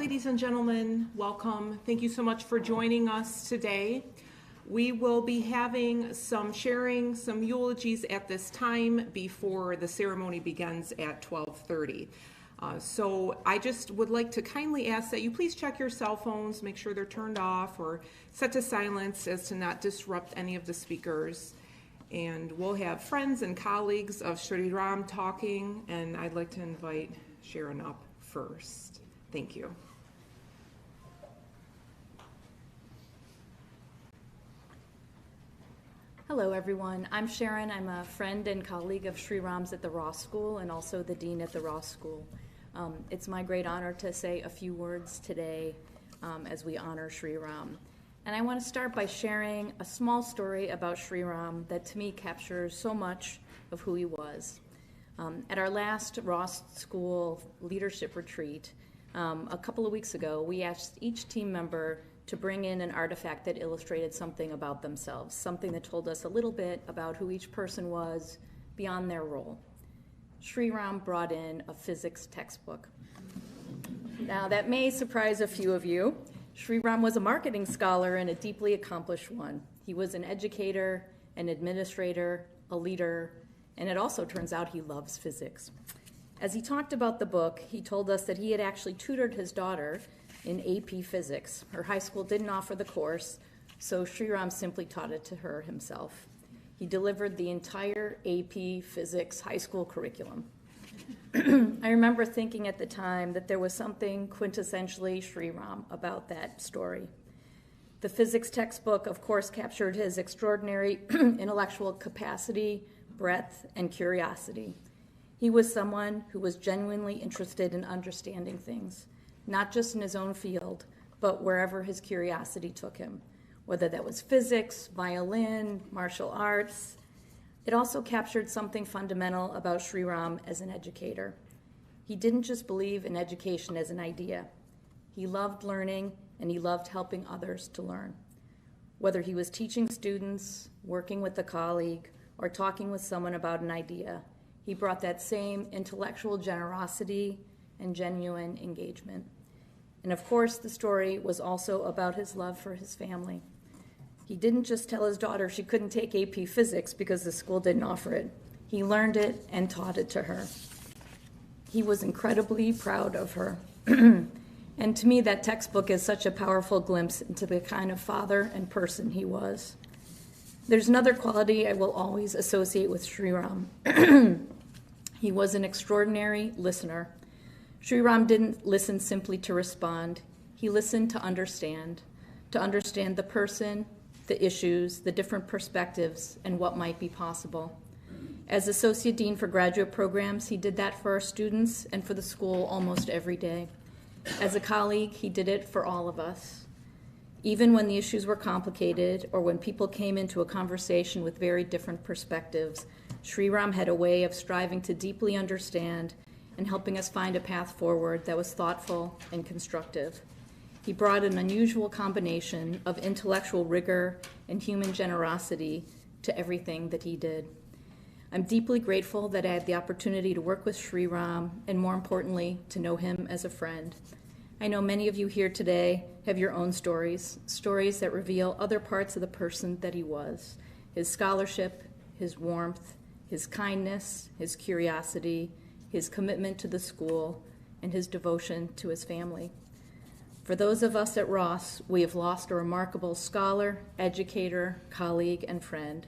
ladies and gentlemen, welcome. Thank you so much for joining us today. We will be having sharing some eulogies at this time before the ceremony begins at 12:30. So I just would like to kindly ask that you please check your cell phones, make sure they're turned off or set to silence as to not disrupt any of the speakers. And we'll have friends and colleagues of Sriram talking, and I'd like to invite Sharon up first. Thank you. Hello, everyone. I'm Sharon. I'm a friend and colleague of Sriram's at the Ross School and also the dean at the Ross School. It's my great honor to say a few words today as we honor Sriram. And I want to start by sharing a small story about Sriram that to me captures so much of who he was. At our last Ross School leadership retreat, a couple of weeks ago, we asked each team member to bring in an artifact that illustrated something about themselves, something that told us a little bit about who each person was beyond their role. Sriram brought in a physics textbook. Now, that may surprise a few of you. Sriram was a marketing scholar and a deeply accomplished one. He was an educator, an administrator, a leader, and it also turns out he loves physics. As he talked about the book, he told us that he had actually tutored his daughter in AP Physics. Her high school didn't offer the course, so Sriram simply taught it to her himself. He delivered the entire AP Physics high school curriculum. I remember thinking at the time that there was something quintessentially Sriram about that story. The physics textbook, of course, captured his extraordinary intellectual capacity, breadth, and curiosity. He was someone who was genuinely interested in understanding things, not just in his own field, but wherever his curiosity took him, whether that was physics, violin, martial arts. It also captured something fundamental about Sriram as an educator. He didn't just believe in education as an idea. He loved learning, and he loved helping others to learn. Whether he was teaching students, working with a colleague, or talking with someone about an idea, he brought that same intellectual generosity and genuine engagement. And of course, the story was also about his love for his family. He didn't just tell his daughter she couldn't take AP Physics because the school didn't offer it. He learned it and taught it to her. He was incredibly proud of her. And to me, that textbook is such a powerful glimpse into the kind of father and person he was. There's another quality I will always associate with Sriram. He was an extraordinary listener. Sriram didn't listen simply to respond. He listened to understand the person, the issues, the different perspectives, and what might be possible. As Associate Dean for Graduate Programs, he did that for our students and for the school almost every day. As a colleague, he did it for all of us. Even when the issues were complicated or when people came into a conversation with very different perspectives, Sriram had a way of striving to deeply understand and helping us find a path forward that was thoughtful and constructive. He brought an unusual combination of intellectual rigor and human generosity to everything that he did. I'm deeply grateful that I had the opportunity to work with Sriram and, more importantly, to know him as a friend. I know many of you here today have your own stories that reveal other parts of the person that he was, his scholarship, his warmth, his kindness, his curiosity, his commitment to the school, and his devotion to his family. For those of us at Ross, we have lost a remarkable scholar, educator, colleague, and friend.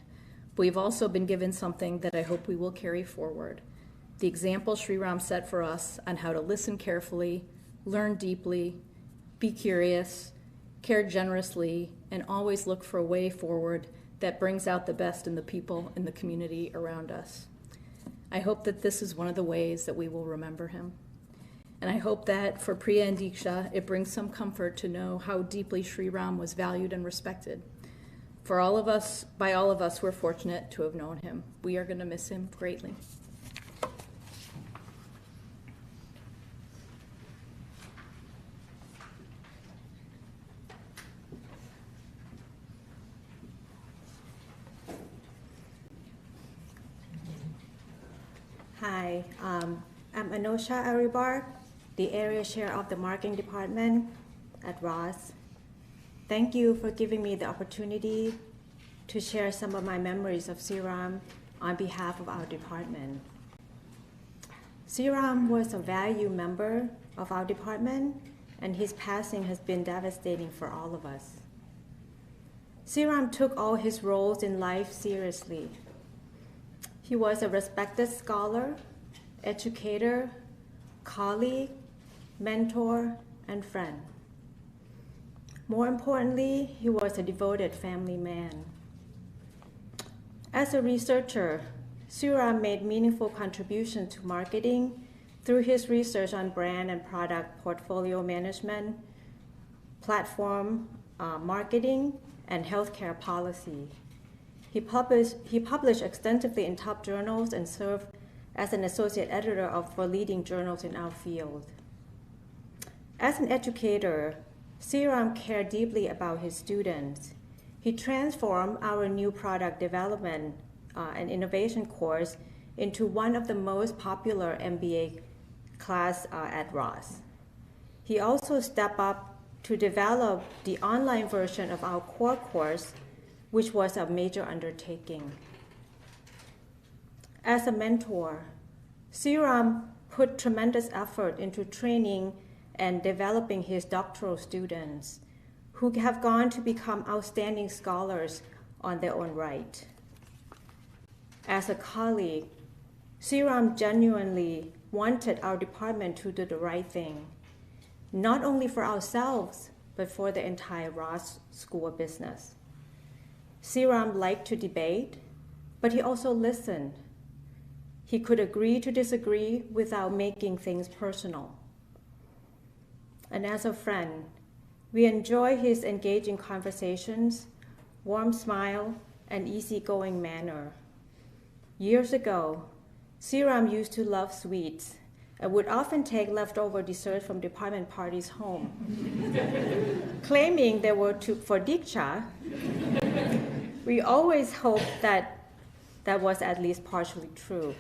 But we've also been given something that I hope we will carry forward. The example Sriram set for us on how to listen carefully, learn deeply, be curious, care generously, and always look for a way forward that brings out the best in the people in the community around us. I hope that this is one of the ways that we will remember him. And I hope that for Priya and Diksha, it brings some comfort to know how deeply Sriram was valued and respected. By all of us, we're fortunate to have known him. We are going to miss him greatly. Hi, I'm Anosha Aribar, the area chair of the marketing department at Ross. Thank you for giving me the opportunity to share some of my memories of Sriram on behalf of our department. Sriram was a valued member of our department, and his passing has been devastating for all of us. Sriram took all his roles in life seriously. He was a respected scholar, educator, colleague, mentor, and friend. More importantly, he was a devoted family man. As a researcher, Sriram made meaningful contributions to marketing through his research on brand and product portfolio management, platform marketing, and healthcare policy. He published extensively in top journals and served as an associate editor for leading journals in our field. As an educator, Sriram cared deeply about his students. He transformed our new product development and innovation course into one of the most popular MBA class at Ross. He also stepped up to develop the online version of our core course, which was a major undertaking. As a mentor, Sriram put tremendous effort into training and developing his doctoral students, who have gone to become outstanding scholars on their own right. As a colleague, Sriram genuinely wanted our department to do the right thing, not only for ourselves, but for the entire Ross School of Business. Sriram liked to debate, but he also listened. He could agree to disagree without making things personal. And as a friend, we enjoy his engaging conversations, warm smile, and easygoing manner. Years ago, Sriram used to love sweets and would often take leftover dessert from department parties home, claiming they were for Diksha. We always hoped that was at least partially true.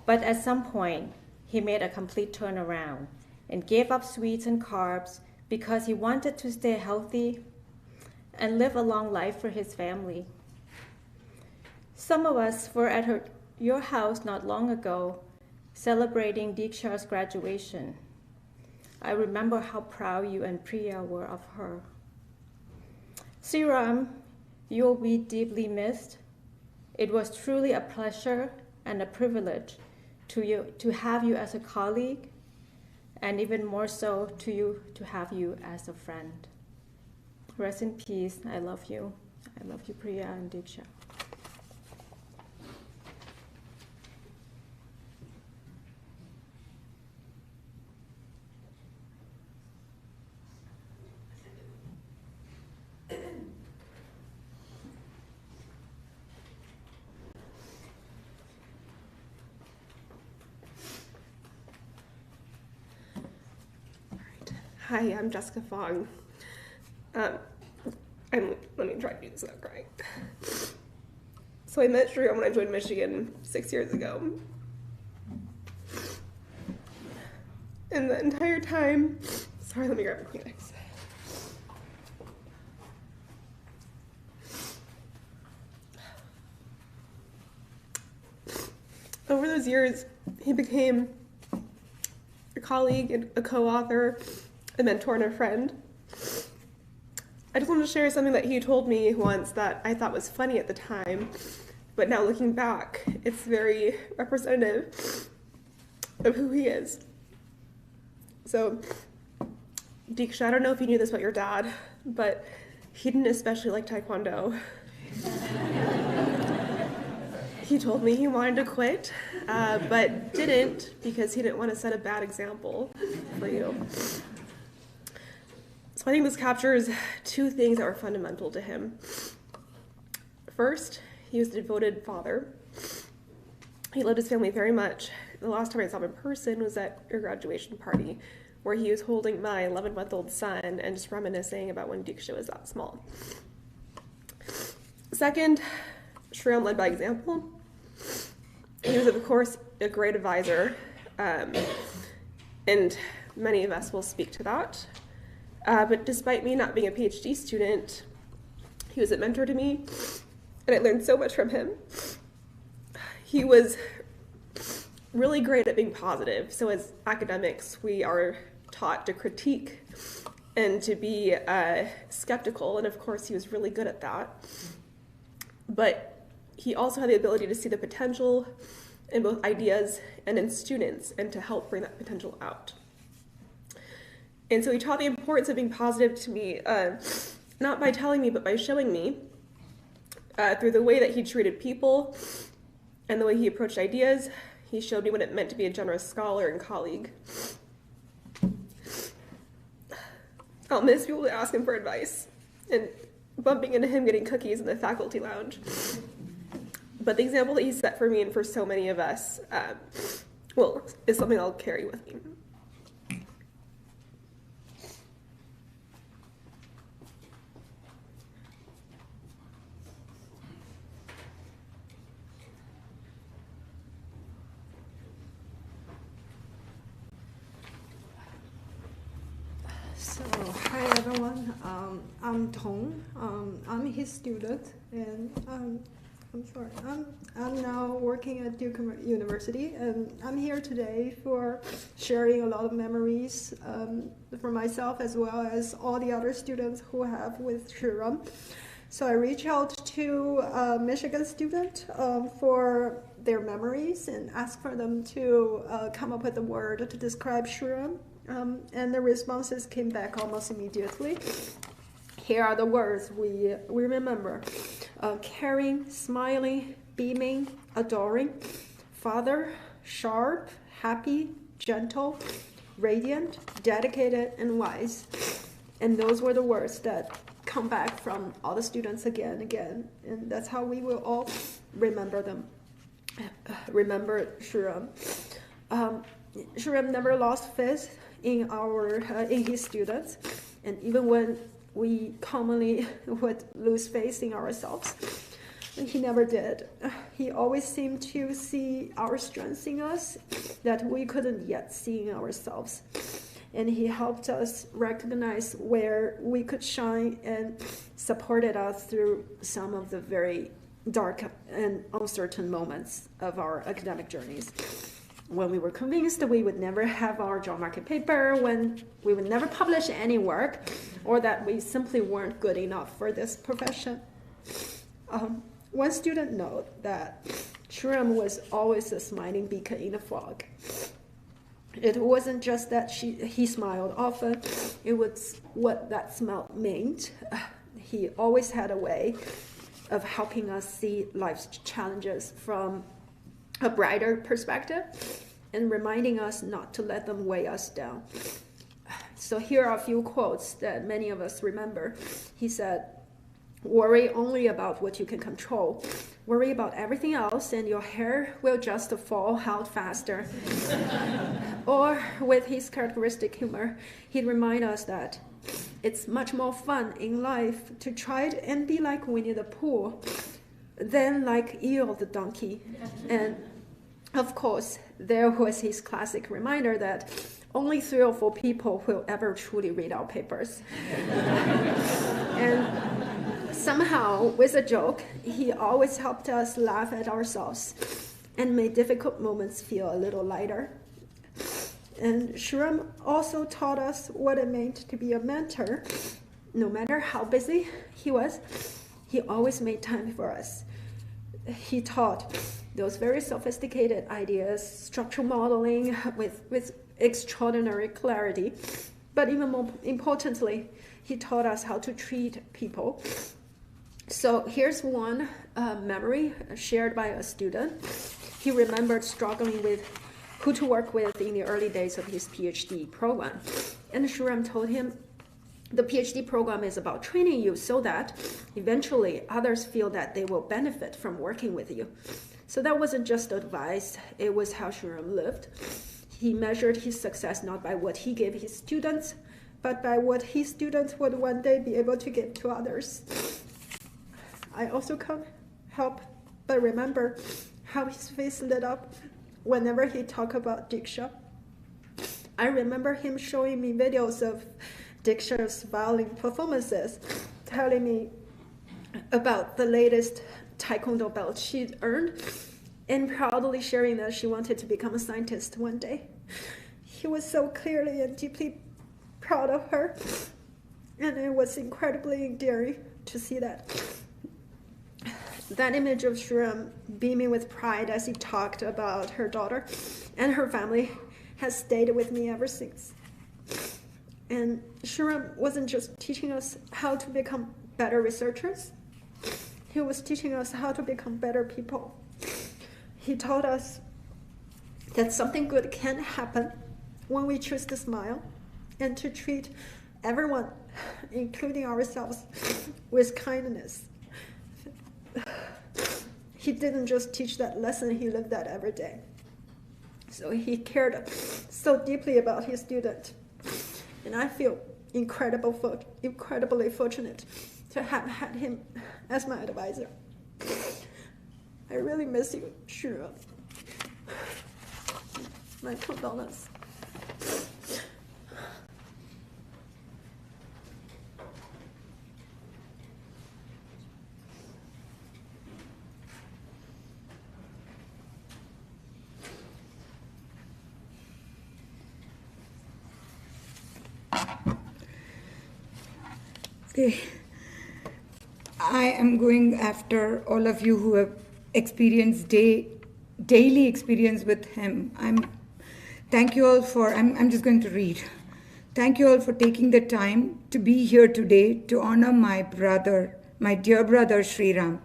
But at some point, he made a complete turnaround and gave up sweets and carbs because he wanted to stay healthy and live a long life for his family. Some of us were at your house not long ago celebrating Diksha's graduation. I remember how proud you and Priya were of her. Sriram, you will be deeply missed. It was truly a pleasure and a privilege to have you as a colleague, and even more so to have you as a friend. Rest in peace. I love you. I love you, Priya and Diksha. Hi, I'm Jessica Fong. Let me try to do this without crying. So I met Sriram when I joined Michigan 6 years ago. And the entire time, sorry, let me grab a Kleenex. Over those years, he became a colleague, a co-author, a mentor, and a friend. I just wanted to share something that he told me once that I thought was funny at the time, but now looking back, it's very representative of who he is. So, Diksha, I don't know if you knew this about your dad, but he didn't especially like Taekwondo. He told me he wanted to quit, but didn't because he didn't want to set a bad example for you. So I think this captures two things that were fundamental to him. First, he was a devoted father. He loved his family very much. The last time I saw him in person was at your graduation party, where he was holding my 11-month-old son and just reminiscing about when Diksha was that small. Second, Sriram led by example. He was, of course, a great advisor. and many of us will speak to that. But despite me not being a PhD student, he was a mentor to me, and I learned so much from him. He was really great at being positive. So as academics, we are taught to critique and to be skeptical, and of course he was really good at that. But he also had the ability to see the potential in both ideas and in students, and to help bring that potential out. And so he taught the importance of being positive to me, not by telling me, but by showing me through the way that he treated people and the way he approached ideas. He showed me what it meant to be a generous scholar and colleague. I'll miss people to ask him for advice and bumping into him getting cookies in the faculty lounge. But the example that he set for me and for so many of us, is something I'll carry with me. So, hi everyone. I'm Tong. I'm his student, and I'm now working at Duke University, and I'm here today for sharing a lot of memories for myself as well as all the other students who have with Sriram. So I reached out to a Michigan student for their memories and asked for them to come up with a word to describe Sriram. And the responses came back almost immediately. Here are the words we remember. Caring, smiling, beaming, adoring, father, sharp, happy, gentle, radiant, dedicated, and wise. And those were the words that come back from all the students again and again. And that's how we will all remember them. Remember Sriram. Sriram never lost faith in his students, and even when we commonly would lose faith in ourselves, he never did. He always seemed to see our strengths in us that we couldn't yet see in ourselves, and he helped us recognize where we could shine and supported us through some of the very dark and uncertain moments of our academic journeys. When we were convinced that we would never have our job market paper, when we would never publish any work, or that we simply weren't good enough for this profession. One student noted that Sriram was always a smiling beacon in the fog. It wasn't just that he smiled often, it was what that smile meant. He always had a way of helping us see life's challenges from a brighter perspective and reminding us not to let them weigh us down. So here are a few quotes that many of us remember. He said, "Worry only about what you can control. Worry about everything else and your hair will just fall out faster." Or with his characteristic humor, he'd remind us that it's much more fun in life to try and be like Winnie the Pooh than like Eeyore the donkey. And of course, there was his classic reminder that only 3 or 4 people will ever truly read our papers. And somehow, with a joke, he always helped us laugh at ourselves and made difficult moments feel a little lighter. And Sriram also taught us what it meant to be a mentor. No matter how busy he was, he always made time for us. He taught those very sophisticated ideas, structural modeling with extraordinary clarity. But even more importantly, he taught us how to treat people. So here's one memory shared by a student. He remembered struggling with who to work with in the early days of his PhD program. And Sriram told him, the PhD program is about training you so that eventually others feel that they will benefit from working with you. So that wasn't just advice, it was how Sriram lived. He measured his success not by what he gave his students, but by what his students would one day be able to give to others. I also can't help but remember how his face lit up whenever he talked about Diksha. I remember him showing me videos of Diksha's violin performances, telling me about the latest taekwondo belt she'd earned, and proudly sharing that she wanted to become a scientist one day. He was so clearly and deeply proud of her, and it was incredibly endearing to see that. That image of Sriram beaming with pride as he talked about her daughter and her family has stayed with me ever since. And Sriram wasn't just teaching us how to become better researchers, he was teaching us how to become better people. He taught us that something good can happen when we choose to smile and to treat everyone, including ourselves, with kindness. He didn't just teach that lesson, he lived that every day. So he cared so deeply about his student. And I feel incredibly fortunate to have had him as my advisor. I really miss you, Sriram. My condolences. Okay. I am going after all of you who have experienced daily experience with him. Thank you all for, I'm just going to read. Thank you all for taking the time to be here today to honor my brother, my dear brother Sriram.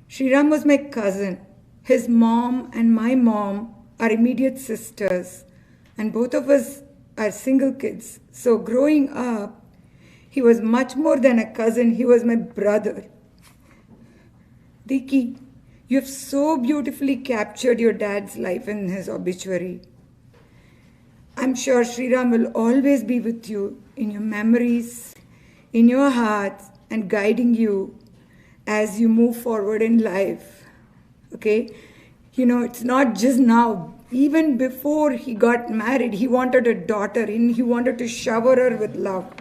Sriram was my cousin. His mom and my mom are immediate sisters, and both of us are single kids. So growing up, he was much more than a cousin, he was my brother. Diki, you have so beautifully captured your dad's life in his obituary. I'm sure Sriram will always be with you in your memories, in your hearts, and guiding you as you move forward in life. Okay? You know, it's not just now. Even before he got married, he wanted a daughter and he wanted to shower her with love.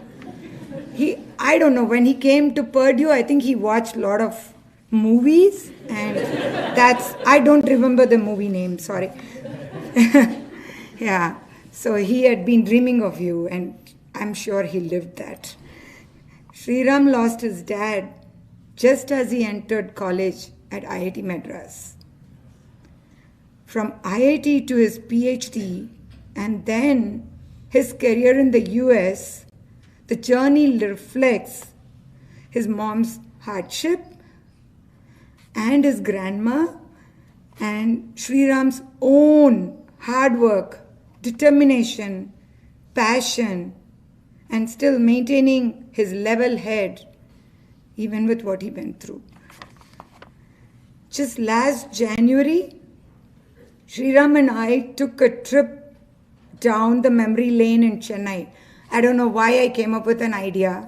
I don't know, when he came to Purdue, I think he watched a lot of movies, and I don't remember the movie name, sorry. Yeah, so he had been dreaming of you, and I'm sure he lived that. Sriram lost his dad just as he entered college at IIT Madras. From IIT to his PhD, and then his career in the US, the journey reflects his mom's hardship and his grandma and Sriram's own hard work, determination, passion, and still maintaining his level head even with what he went through. Just last January, Sriram and I took a trip down the memory lane in Chennai. I don't know why I came up with an idea,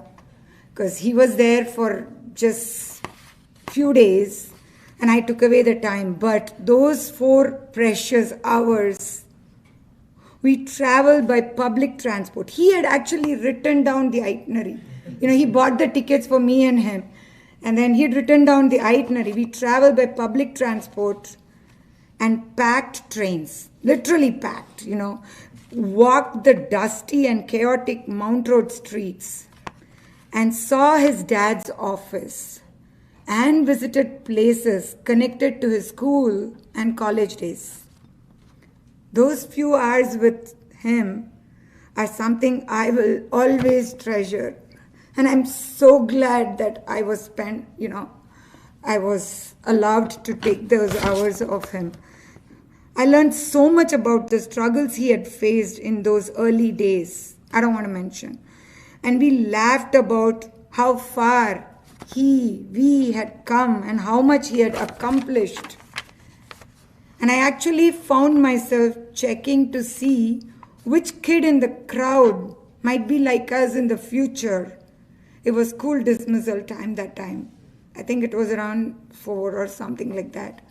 because he was there for just few days and I took away the time. But those 4 precious hours, we traveled by public transport. He had actually written down the itinerary. You know, he bought the tickets for me and him. And then he'd written down the itinerary. We traveled by public transport and packed trains, literally packed, you know. Walked the dusty and chaotic Mount Road streets and saw his dad's office and visited places connected to his school and college days. Those few hours with him are something I will always treasure. And I'm so glad that I was allowed to take those hours of him. I learned so much about the struggles he had faced in those early days. I don't want to mention. And we laughed about how far we had come and how much he had accomplished. And I actually found myself checking to see which kid in the crowd might be like us in the future. It was school dismissal time that time. I think it was around 4 or something like that.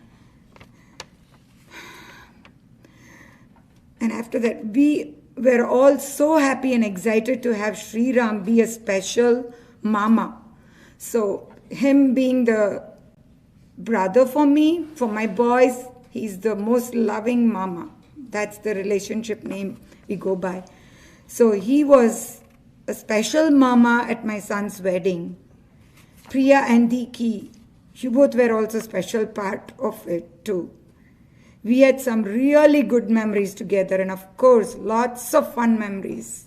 And after that, we were all so happy and excited to have Sriram be a special mama. So him being the brother for me, for my boys, he's the most loving mama. That's the relationship name we go by. So he was a special mama at my son's wedding. Priya and Diki, you both were also a special part of it too. We had some really good memories together, and of course, lots of fun memories.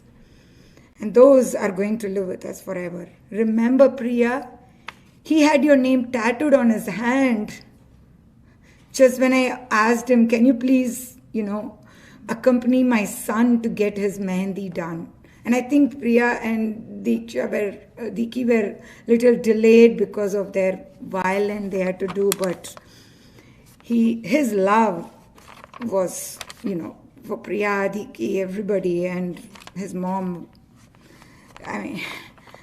And those are going to live with us forever. Remember, Priya? He had your name tattooed on his hand. Just when I asked him, can you please, accompany my son to get his mehendi done? And I think Priya and Diki were little delayed because of their violin they had to do, but his love was, for Priya, Diki, everybody, and his mom. I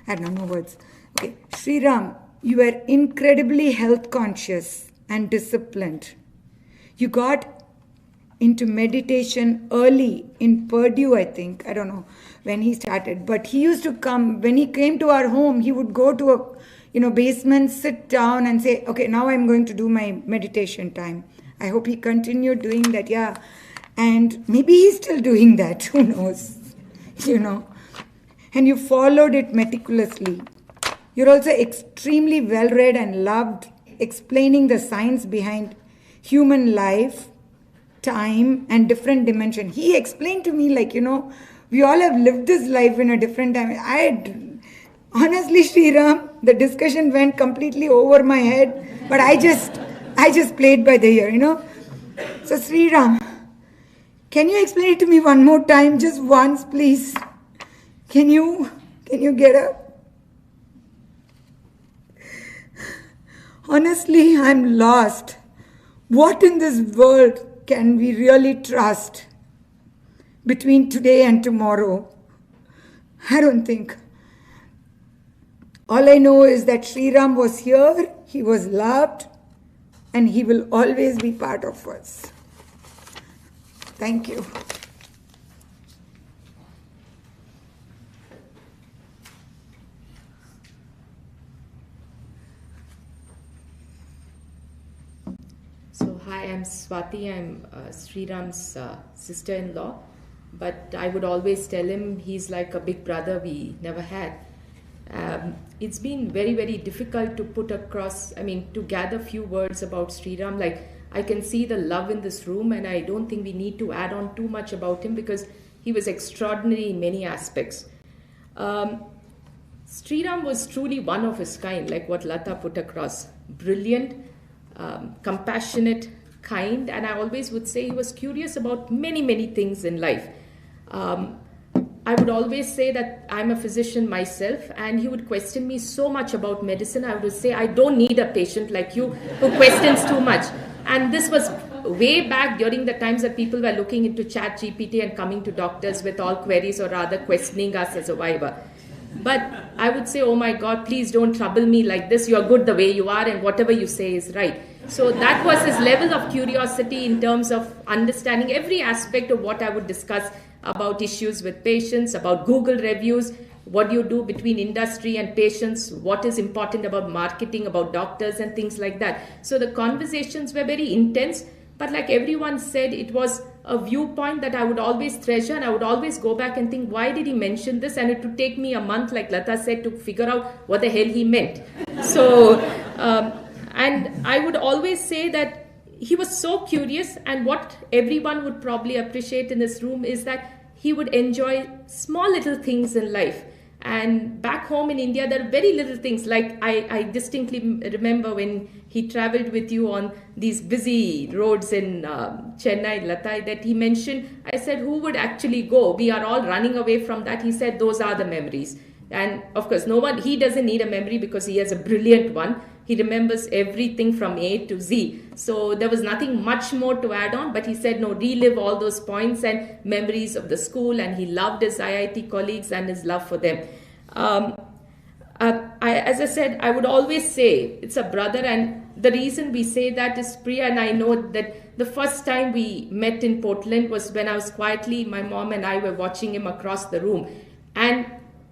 don't know words. Okay, Sriram, you were incredibly health conscious and disciplined. You got into meditation early in Purdue, I think. I don't know when he started, but he used to come, when he came to our home, he would go to a basement, sit down and say, okay, now I'm going to do my meditation time. I hope he continued doing that, yeah. And maybe he's still doing that, who knows, And you followed it meticulously. You're also extremely well-read and loved explaining the science behind human life, time, and different dimension. He explained to me we all have lived this life in a different time. Honestly, Sriram, the discussion went completely over my head, but I just played by the ear, So Sriram, can you explain it to me one more time, just once, please? Can you get up? Honestly, I'm lost. What in this world can we really trust between today and tomorrow? I don't think. All I know is that Sriram was here, he was loved, and he will always be part of us. Thank you. So hi, I'm Swati. I'm Sriram's sister-in-law. But I would always tell him he's like a big brother we never had. It's been very, very difficult to put across, to gather few words about Sriram. I can see the love in this room, and I don't think we need to add on too much about him because he was extraordinary in many aspects. Sriram was truly one of his kind, like what Lata put across. Brilliant, compassionate, kind, and I always would say he was curious about many, many things in life. I would always say that I'm a physician myself, and he would question me so much about medicine. I would say, I don't need a patient like you who questions too much. And this was way back during the times that people were looking into ChatGPT and coming to doctors with all queries, or rather questioning us as a Viva. But I would say, oh my God, please don't trouble me like this. You are good the way you are, and whatever you say is right. So that was his level of curiosity in terms of understanding every aspect of what I would discuss about issues with patients, about Google reviews, what do you do between industry and patients, what is important about marketing, about doctors and things like that. So the conversations were very intense, but like everyone said, it was a viewpoint that I would always treasure, and I would always go back and think, why did he mention this? And it would take me a month, like Lata said, to figure out what the hell he meant. So, and I would always say that he was so curious, and what everyone would probably appreciate in this room is that he would enjoy small little things in life. And back home in India, there are very little things. Like I distinctly remember when he traveled with you on these busy roads in Chennai, Lata, that he mentioned, I said, who would actually go? We are all running away from that. He said, those are the memories. And of course, he doesn't need a memory because he has a brilliant one. He remembers everything from A to Z. So there was nothing much more to add on, but he said, no, relive all those points and memories of the school, and he loved his IIT colleagues and his love for them. I as I said, I would always say it's a brother, and the reason we say that is Priya and I know that the first time we met in Portland was when I was quietly, my mom and I were watching him across the room. And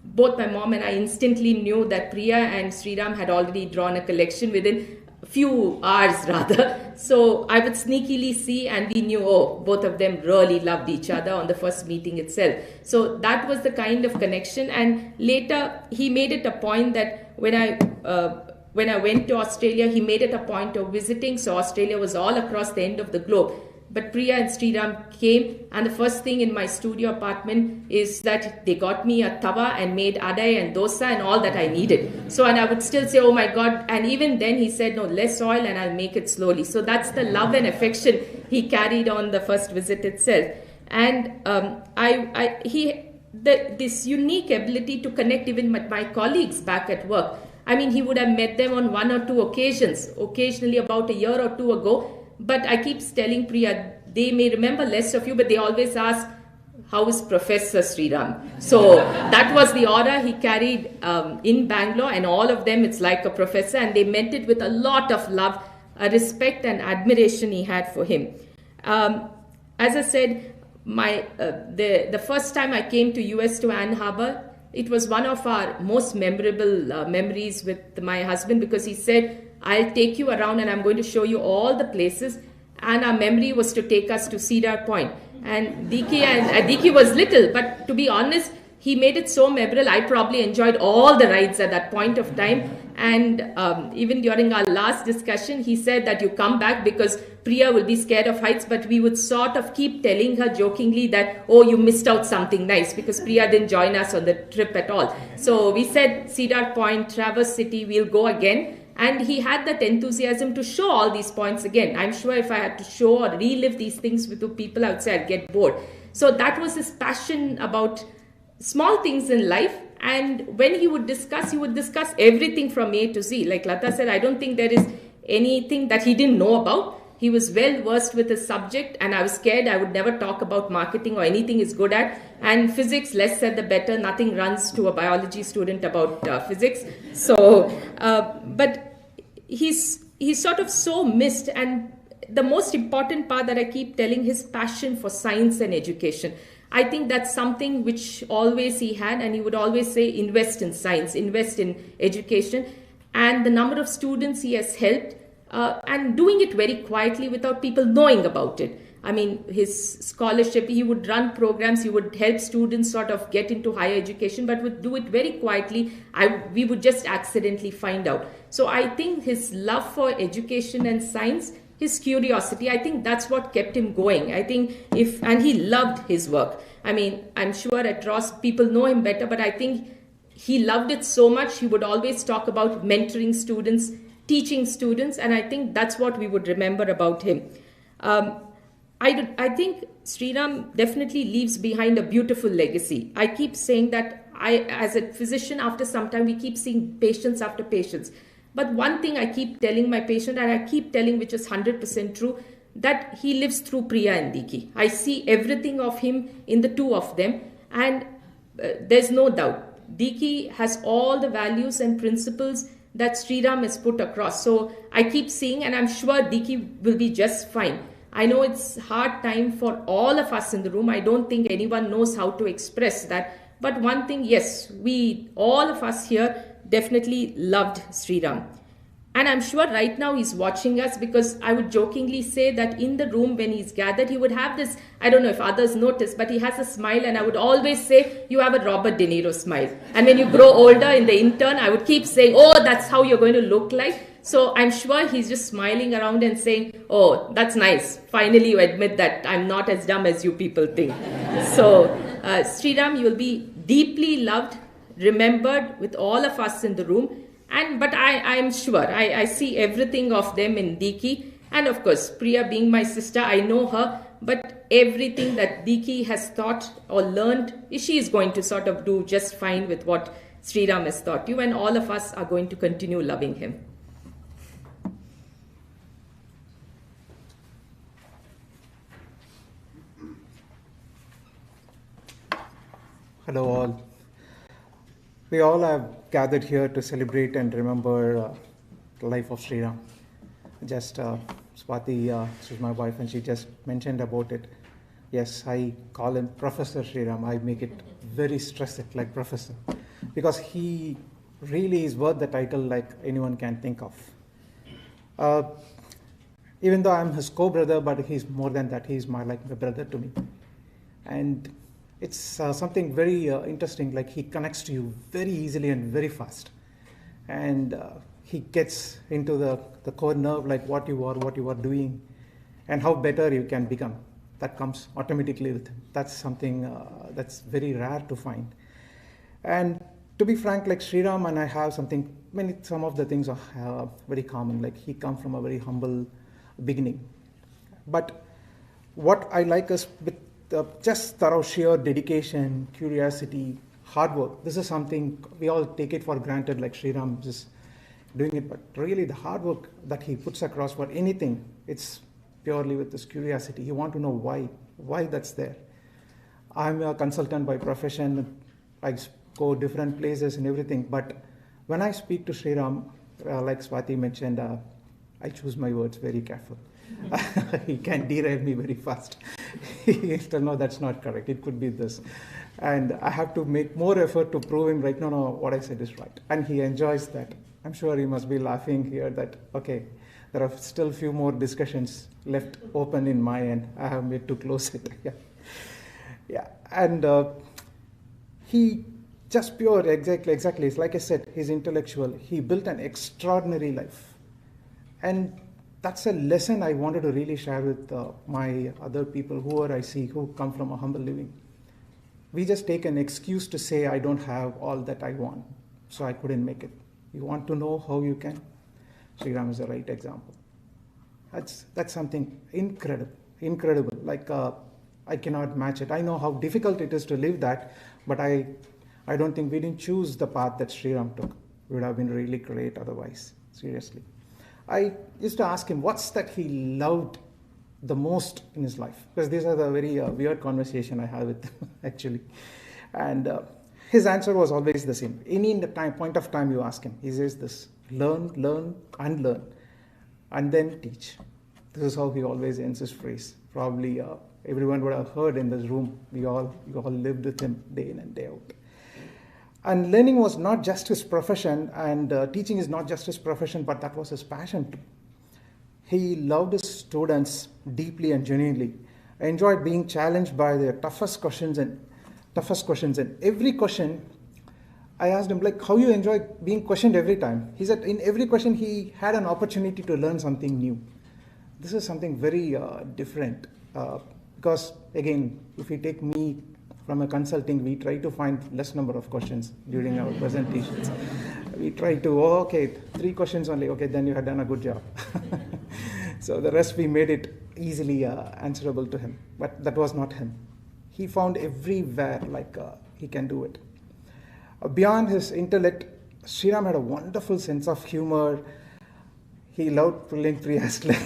both my mom and I instantly knew that Priya and Sriram had already drawn a collection within a few hours rather. So I would sneakily see, and we knew, oh, both of them really loved each other on the first meeting itself. So that was the kind of connection. And later he made it a point that when I went to Australia, he made it a point of visiting. So Australia was all across the end of the globe. But Priya and Sriram came, and the first thing in my studio apartment is that they got me a tawa and made adai and dosa and all that I needed. So, and I would still say, oh my God. And even then he said, no, less oil and I'll make it slowly. So that's the love and affection he carried on the first visit itself. And this unique ability to connect even with my colleagues back at work. I mean, he would have met them on 1 or 2 occasions, occasionally about a year or 2 ago. But I keep telling Priya, they may remember less of you, but they always ask, how is Professor Sriram? So that was the aura he carried in Bangalore, and all of them, it's like a professor, and they meant it with a lot of love, respect and admiration he had for him. As I said, the first time I came to US to Ann Arbor, it was one of our most memorable memories with my husband, because he said, I'll take you around and I'm going to show you all the places. And our memory was to take us to Cedar Point. And Diki was little, but to be honest, he made it so memorable. I probably enjoyed all the rides at that point of time. And even during our last discussion, he said that you come back because Priya will be scared of heights, but we would sort of keep telling her jokingly that, oh, you missed out something nice, because Priya didn't join us on the trip at all. So we said Cedar Point, Traverse City, we'll go again. And he had that enthusiasm to show all these points again. I'm sure if I had to show or relive these things with the people, I would say I'd get bored. So that was his passion about small things in life. And when he would discuss everything from A to Z. Like Lata said, I don't think there is anything that he didn't know about. He was well versed with his subject, and I was scared I would never talk about marketing or anything he's good at. And physics, less said the better. Nothing runs to a biology student about physics. So, but he's sort of so missed. And the most important part that I keep telling, his passion for science and education. I think that's something which always he had, and he would always say, invest in science, invest in education. And the number of students he has helped, and doing it very quietly without people knowing about it. I mean, his scholarship, he would run programs, he would help students sort of get into higher education, but would do it very quietly. We would just accidentally find out. So I think his love for education and science, his curiosity, I think that's what kept him going. I think and he loved his work. I mean, I'm sure at Ross people know him better, but I think he loved it so much. He would always talk about mentoring students, teaching students, and I think that's what we would remember about him. I think Sriram definitely leaves behind a beautiful legacy. I keep saying that as a physician, after some time, we keep seeing patients after patients. But one thing I keep telling my patient, and I keep telling, which is 100% true, that he lives through Priya and Diki. I see everything of him in the two of them, and there's no doubt. Diki has all the values and principles that Sriram has put across. So I keep seeing, and I'm sure Diki will be just fine. I know it's hard time for all of us in the room. I don't think anyone knows how to express that. But one thing, yes, all of us here definitely loved Sriram. And I'm sure right now he's watching us, because I would jokingly say that in the room when he's gathered, he would have this, I don't know if others notice, but he has a smile, and I would always say, you have a Robert De Niro smile. And when you grow older in the intern, I would keep saying, oh, that's how you're going to look like. So I'm sure he's just smiling around and saying, oh, that's nice. Finally, you admit that I'm not as dumb as you people think. So Sriram, you will be deeply loved, remembered with all of us in the room. But I'm sure, I see everything of them in Diki. And of course, Priya being my sister, I know her. But everything that Diki has taught or learned, she is going to sort of do just fine with what Sriram has taught you. And all of us are going to continue loving him. Hello all. We all have gathered here to celebrate and remember the life of Sriram. Just Swati, she's my wife, and she just mentioned about it. Yes, I call him Professor Sriram. I make it very stress it like professor, because he really is worth the title like anyone can think of. Even though I'm his co-brother, but he's more than that. He's like a brother to me. And it's something very interesting, like he connects to you very easily and very fast. And he gets into the core nerve, like what you are doing, and how better you can become. That comes automatically with him. That's something that's very rare to find. And to be frank, like Sriram and I have some of the things are very common. Like he comes from a very humble beginning. But what I like is with just thorough sheer dedication, curiosity, hard work. This is something we all take it for granted, like Sriram just doing it, but really the hard work that he puts across for anything, it's purely with this curiosity. You want to know why that's there. I'm a consultant by profession. I go different places and everything, but when I speak to Sriram, like Swati mentioned, I choose my words very careful. He can derail me very fast. He'll tell, no, that's not correct. It could be this. And I have to make more effort to prove him right, no, what I said is right. And he enjoys that. I'm sure he must be laughing here that, okay, there are still a few more discussions left open in my end. I have made to close it. Yeah. And he just pure, exactly. It's like I said, he's intellectual. He built an extraordinary life. And that's a lesson I wanted to really share with my other people I see who come from a humble living. We just take an excuse to say, I don't have all that I want, so I couldn't make it. You want to know how you can? Sriram is the right example. That's something incredible. Like I cannot match it. I know how difficult it is to live that, but I don't think we didn't choose the path that Sriram took. It would have been really great otherwise, seriously. I used to ask him, what's that he loved the most in his life? Because these are the very weird conversation I have with him, actually. And his answer was always the same. Any point of time you ask him, he says this: learn, unlearn, and then teach. This is how he always ends his phrase. Probably everyone would have heard in this room. We all lived with him day in and day out. And learning was not just his profession, and teaching is not just his profession, but that was his passion too. He loved his students deeply and genuinely. I enjoyed being challenged by their toughest questions, and every question I asked him, like, how you enjoy being questioned every time? He said in every question he had an opportunity to learn something new. This is something very different, because again, if you take me from a consulting, we try to find less number of questions during our presentations. We try to, 3 questions only, okay, then you had done a good job. So the rest we made it easily answerable to him, but that was not him. He found everywhere he can do it. Beyond his intellect, Sriram had a wonderful sense of humor. He loved pulling Priya's leg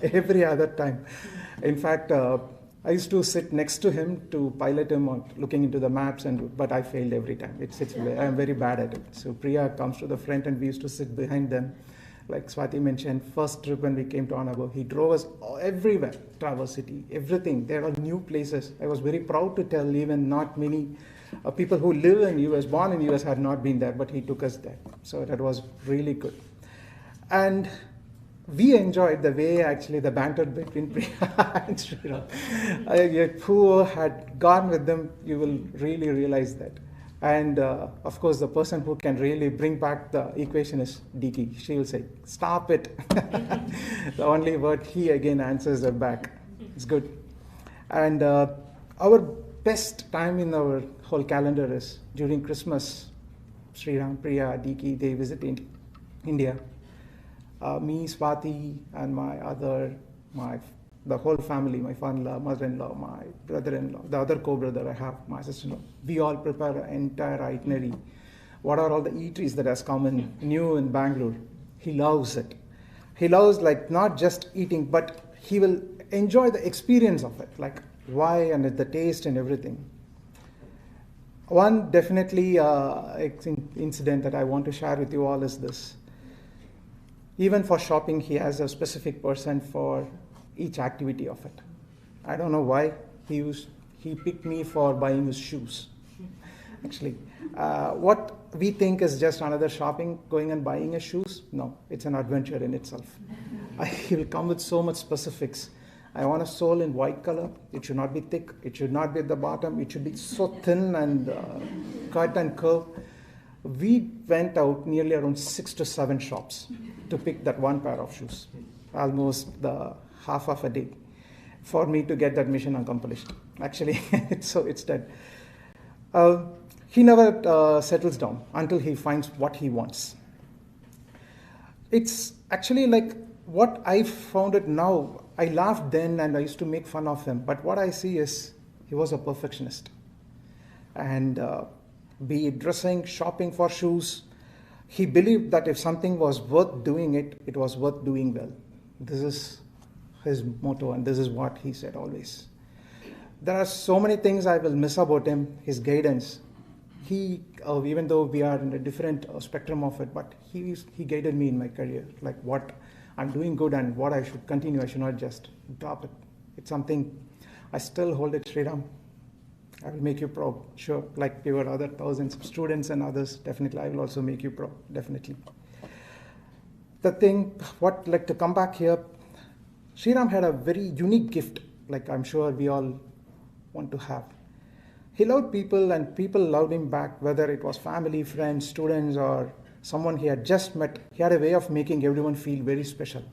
every other time. In fact, I used to sit next to him to pilot him on looking into the maps, but I failed every time. I'm very bad at it. So Priya comes to the front and we used to sit behind them. Like Swati mentioned, first trip when we came to Anabo, he drove us everywhere, Traverse City, everything. There are new places. I was very proud to tell even not many people who live in US, born in US, had not been there, but he took us there. So that was really good. And we enjoyed the way actually the banter between Priya and Sriram. Who had gone with them, you will really realize that. And of course, the person who can really bring back the equation is Diki. She will say, stop it. The only word he again answers her back. It's good. And our best time in our whole calendar is during Christmas. Sriram, Priya, Diki, they visit India. Me, Swati, and the whole family, my father-in-law, mother-in-law, my brother-in-law, the other co-brother I have, my sister-in-law, we all prepare an entire itinerary. What are all the eateries that has come in new in Bangalore? He loves it. He loves not just eating, but he will enjoy the experience of it, like why and the taste and everything. One definitely incident that I want to share with you all is this. Even for shopping, he has a specific person for each activity of it. I don't know why he picked me for buying his shoes. Actually, what we think is just another shopping, going and buying his shoes. No, it's an adventure in itself. He will come with so much specifics. I want a sole in white color. It should not be thick. It should not be at the bottom. It should be so thin and cut and curved. We went out nearly around 6 to 7 shops to pick that one pair of shoes. Almost the half of a day for me to get that mission accomplished. Actually, it's dead. He never settles down until he finds what he wants. It's actually like what I found it now. I laughed then and I used to make fun of him. But what I see is he was a perfectionist. And be it dressing, shopping for shoes, he believed that if something was worth doing it was worth doing well. This is his motto and this is what he said always. There are so many things I will miss about him, his guidance. He, even though we are in a different spectrum of it, but he guided me in my career, like what I'm doing good and what I should continue. I should not just drop it. It's something I still hold it, Sriram. I will make you proud, sure. Like your other thousands of students and others, definitely I will also make you proud, definitely. The thing, like to come back here, Sriram had a very unique gift, like I'm sure we all want to have. He loved people and people loved him back, whether it was family, friends, students, or someone he had just met. He had a way of making everyone feel very special.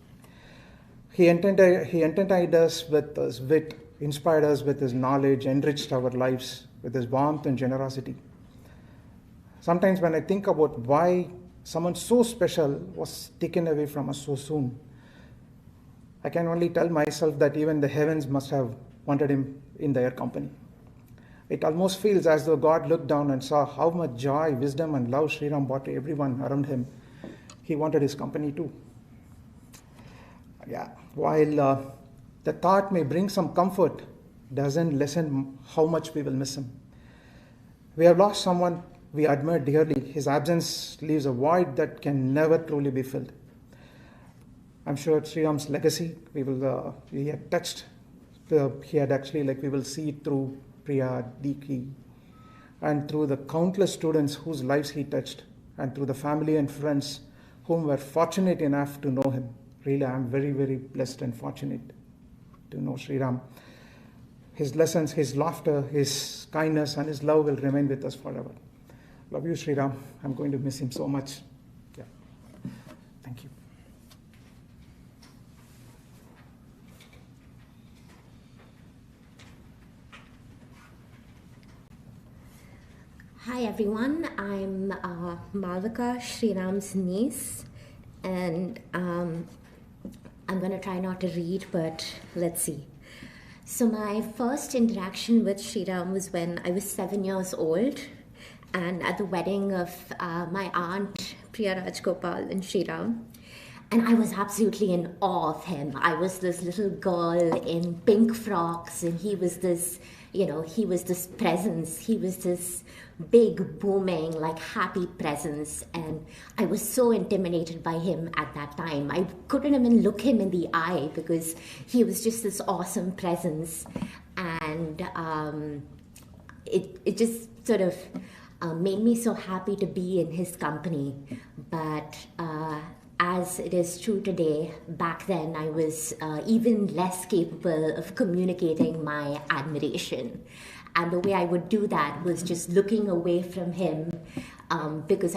He entertained us with his wit, inspired us with his knowledge, enriched our lives with his warmth and generosity. Sometimes when I think about why someone so special was taken away from us so soon, I can only tell myself that even the heavens must have wanted him in their company. It almost feels as though God looked down and saw how much joy, wisdom, and love Sriram brought to everyone around him. He wanted his company too. Yeah, while the thought may bring some comfort, doesn't lessen how much we will miss him. We have lost someone we admire dearly. His absence leaves a void that can never truly be filled. I'm sure Sriram's legacy, he had touched, he had actually, we will see it through Priya, Diki, and through the countless students whose lives he touched, and through the family and friends whom were fortunate enough to know him. Really, I'm very, very blessed and fortunate to know Sriram. His lessons, his laughter, his kindness, and his love will remain with us forever. Love you, Sriram. I'm going to miss him so much. Yeah. Thank you. Hi everyone, I'm Malvika, Sriram's niece, and I'm going to try not to read, but let's see. So my first interaction with Sriram was when I was 7 years old, and at the wedding of my aunt Priya Rajgopal and Sriram. And I was absolutely in awe of him. I was this little girl in pink frocks, and he was this, he was this presence. He was this big, booming, happy presence. And I was so intimidated by him at that time. I couldn't even look him in the eye because he was just this awesome presence. And it just sort of made me so happy to be in his company. But as it is true today, back then I was even less capable of communicating my admiration. And the way I would do that was just looking away from him because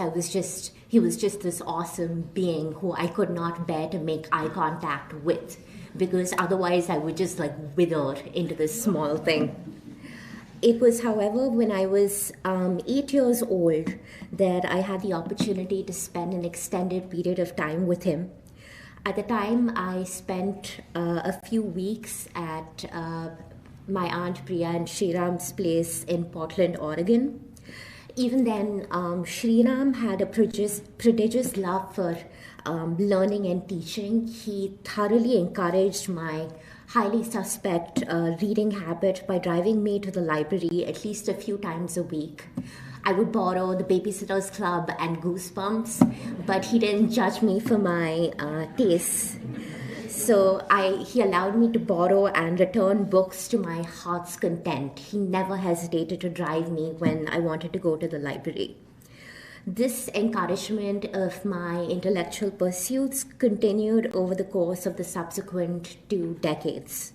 he was just this awesome being who I could not bear to make eye contact with, because otherwise I would just wither into this small thing. It was, however, when I was 8 years old that I had the opportunity to spend an extended period of time with him. At the time, I spent a few weeks at my Aunt Priya and Sriram's place in Portland, Oregon. Even then, Sriram had a prodigious love for learning and teaching. He thoroughly encouraged my highly suspect reading habit by driving me to the library at least a few times a week. I would borrow The Babysitter's Club and Goosebumps, but he didn't judge me for my tastes. So he allowed me to borrow and return books to my heart's content. He never hesitated to drive me when I wanted to go to the library. This encouragement of my intellectual pursuits continued over the course of the subsequent 2 decades.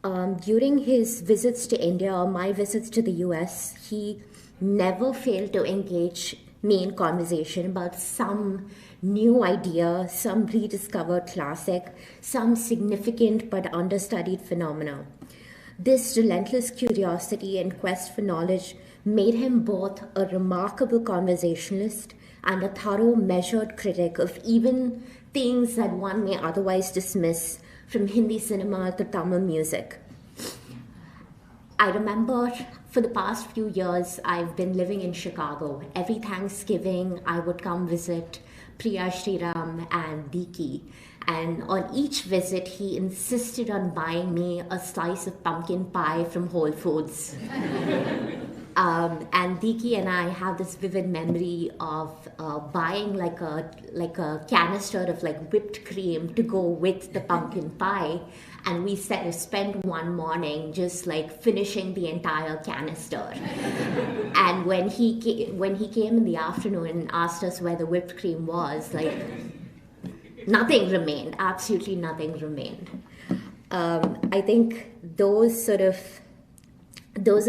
During his visits to India or my visits to the US, he never failed to engage me in conversation about some new idea, some rediscovered classic, some significant but understudied phenomena. This relentless curiosity and quest for knowledge made him both a remarkable conversationalist and a thorough, measured critic of even things that one may otherwise dismiss, from Hindi cinema to Tamil music. I remember for the past few years, I've been living in Chicago. Every Thanksgiving, I would come visit Priya, Sriram, and Diki. And on each visit, he insisted on buying me a slice of pumpkin pie from Whole Foods. And Diki and I have this vivid memory of buying like a canister of like whipped cream to go with the pumpkin pie, and we spent one morning just like finishing the entire canister. And when he came in the afternoon and asked us where the whipped cream was, like nothing remained. Absolutely nothing remained. I think those are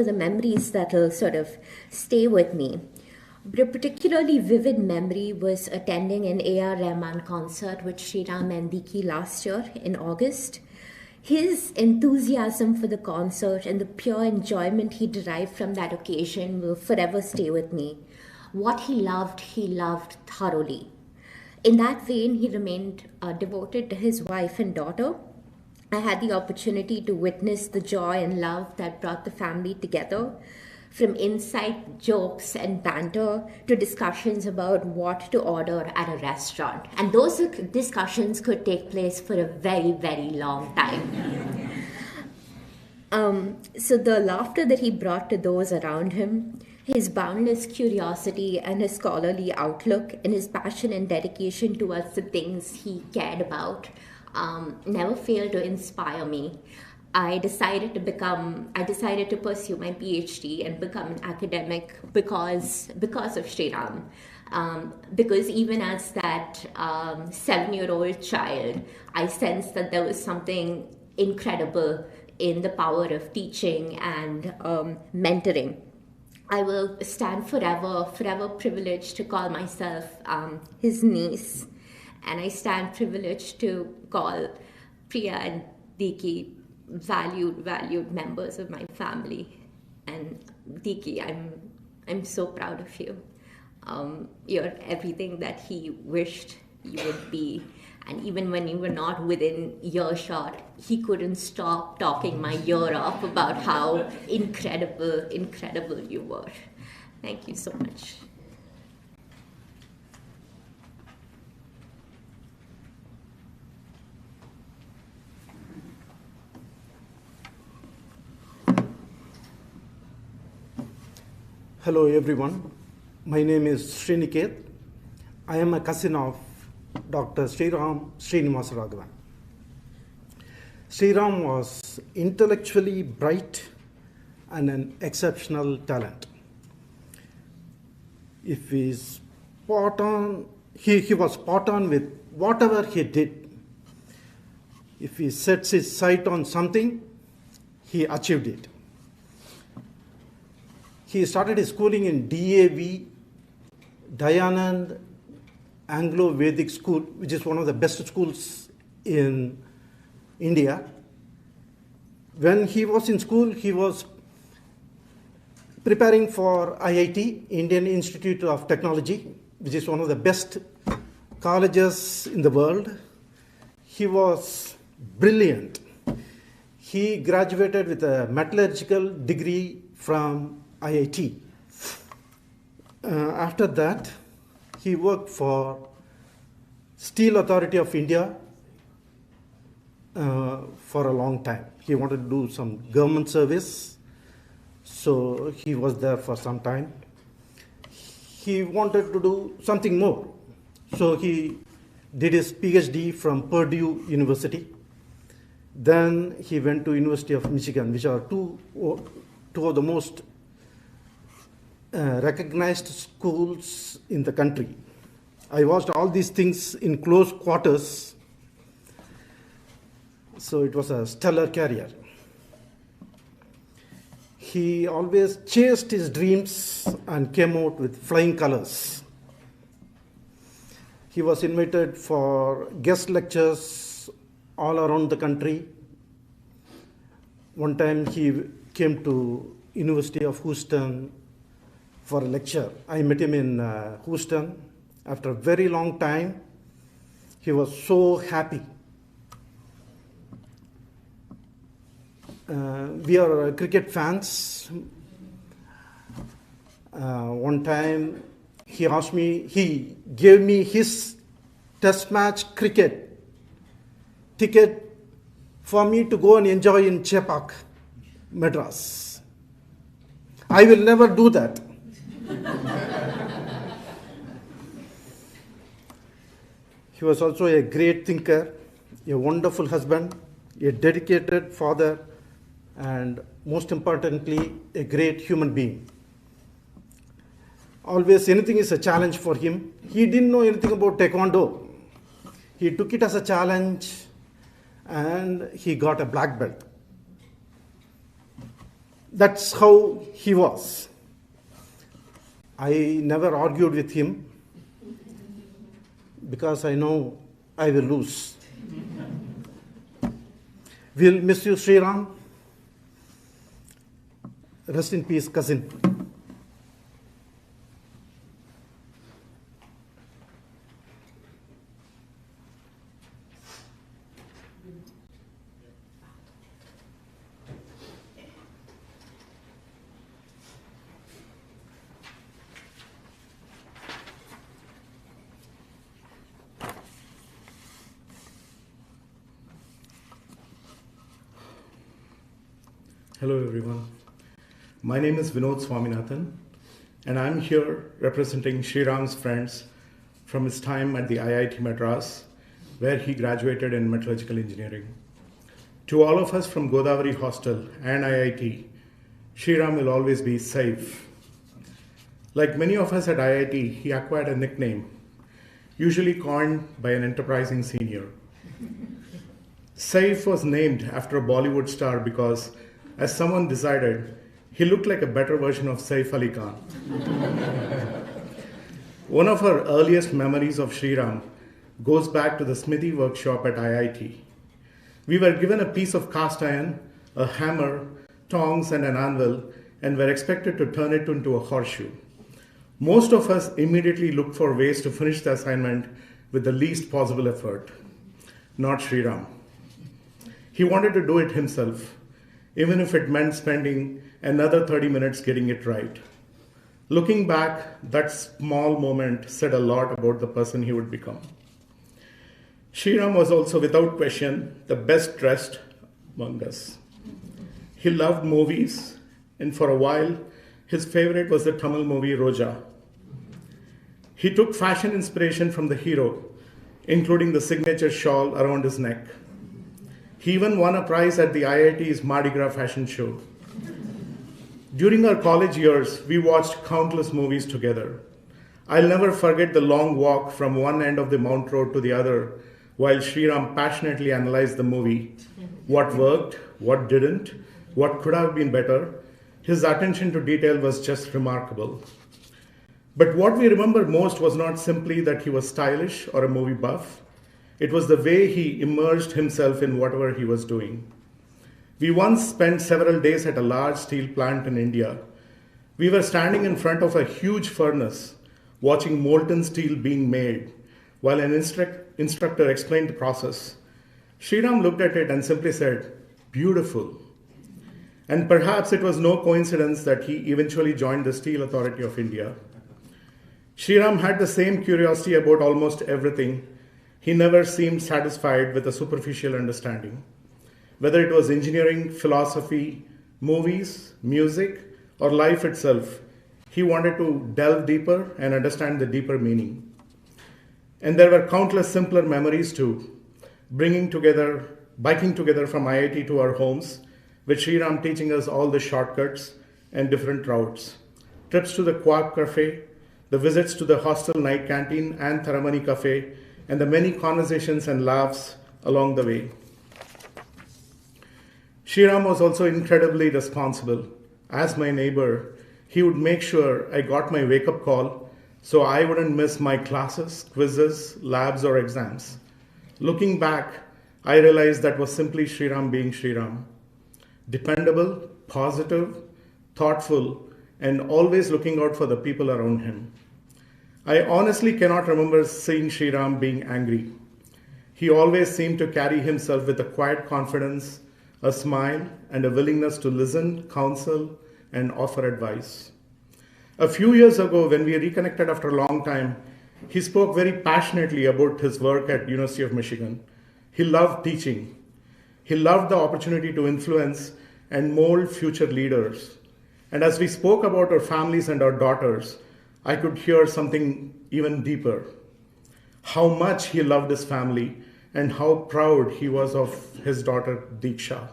the memories that will sort of stay with me. But a particularly vivid memory was attending an A.R. Rahman concert with Sriram and Diki last year in August. His enthusiasm for the concert and the pure enjoyment he derived from that occasion will forever stay with me. What he loved thoroughly. In that vein, he remained devoted to his wife and daughter. I had the opportunity to witness the joy and love that brought the family together, from inside jokes and banter to discussions about what to order at a restaurant. And those discussions could take place for a very, very long time. So the laughter that he brought to those around him, his boundless curiosity and his scholarly outlook, and his passion and dedication towards the things he cared about, never failed to inspire me. I decided to pursue my PhD and become an academic because of Sriram. Because even as that 7-year-old child, I sensed that there was something incredible in the power of teaching and mentoring. I will stand forever privileged to call myself his niece. And I stand privileged to call Priya and Diki valued members of my family. And Diki, I'm so proud of you. You're everything that he wished you would be. And even when you were not within earshot, he couldn't stop talking my ear off about how incredible you were. Thank you so much. Hello everyone, my name is Sriniket. I am a cousin of Dr. Sriram Srinivasaraghavan. Sriram was intellectually bright and an exceptional talent. If he's spot on, he was spot on with whatever he did. If he sets his sight on something, he achieved it. He started his schooling in DAV, Dayanand Anglo-Vedic School, which is one of the best schools in India. When he was in school, he was preparing for IIT, Indian Institute of Technology, which is one of the best colleges in the world. He was brilliant. He graduated with a metallurgical degree from IIT. After that, he worked for Steel Authority of India, for a long time. He wanted to do some government service, so he was there for some time. He wanted to do something more, so he did his PhD from Purdue University. Then he went to University of Michigan, which are two of the most recognized schools in the country. I watched all these things in close quarters, so it was a stellar career. He always chased his dreams and came out with flying colors. He was invited for guest lectures all around the country. One time he came to University of Houston for a lecture. I met him in Houston. After a very long time, he was so happy. We are cricket fans. One time he gave me his test match cricket ticket for me to go and enjoy in Chepak, Madras. I will never do that. He was also a great thinker, a wonderful husband, a dedicated father, and most importantly, a great human being. Always anything is a challenge for him. He didn't know anything about Taekwondo. He took it as a challenge and he got a black belt. That's how he was. I never argued with him because I know I will lose. We'll miss you, Sriram. Rest in peace, cousin. Hello everyone. My name is Vinod Swaminathan, and I'm here representing Sriram's friends from his time at the IIT Madras, where he graduated in metallurgical engineering. To all of us from Godavari Hostel and IIT, Sriram will always be safe. Like many of us at IIT, he acquired a nickname, usually coined by an enterprising senior. Saif was named after a Bollywood star because, as someone decided, he looked like a better version of Saif Ali Khan. One of our earliest memories of Sriram goes back to the Smithy workshop at IIT. We were given a piece of cast iron, a hammer, tongs, and an anvil, and were expected to turn it into a horseshoe. Most of us immediately looked for ways to finish the assignment with the least possible effort. Not Sriram. He wanted to do it himself, even if it meant spending another 30 minutes getting it right. Looking back, that small moment said a lot about the person he would become. Sriram was also, without question, the best dressed among us. He loved movies, and for a while, his favorite was the Tamil movie Roja. He took fashion inspiration from the hero, including the signature shawl around his neck. He even won a prize at the IIT's Mardi Gras fashion show. During our college years, we watched countless movies together. I'll never forget the long walk from one end of the Mount Road to the other while Sriram passionately analyzed the movie. What worked, what didn't, what could have been better. His attention to detail was just remarkable. But what we remember most was not simply that he was stylish or a movie buff. It was the way he immersed himself in whatever he was doing. We once spent several days at a large steel plant in India. We were standing in front of a huge furnace, watching molten steel being made, while an instructor explained the process. Sriram looked at it and simply said, "Beautiful." And perhaps it was no coincidence that he eventually joined the Steel Authority of India. Sriram had the same curiosity about almost everything. he never seemed satisfied with a superficial understanding. Whether it was engineering, philosophy, movies, music, or life itself, he wanted to delve deeper and understand the deeper meaning. And there were countless simpler memories too, biking together from IIT to our homes, with Sriram teaching us all the shortcuts and different routes, trips to the Quark Cafe, the visits to the hostel night canteen and Tharamani Cafe, and the many conversations and laughs along the way. Sriram was also incredibly responsible. As my neighbor, he would make sure I got my wake-up call so I wouldn't miss my classes, quizzes, labs, or exams. Looking back, I realized that was simply Sriram being Sriram. Dependable, positive, thoughtful, and always looking out for the people around him. I honestly cannot remember seeing Sriram being angry. He always seemed to carry himself with a quiet confidence, a smile, and a willingness to listen, counsel, and offer advice. A few years ago, when we reconnected after a long time, he spoke very passionately about his work at University of Michigan. He loved teaching. He loved the opportunity to influence and mold future leaders. And as we spoke about our families and our daughters, I could hear something even deeper. How much he loved his family and how proud he was of his daughter Diksha.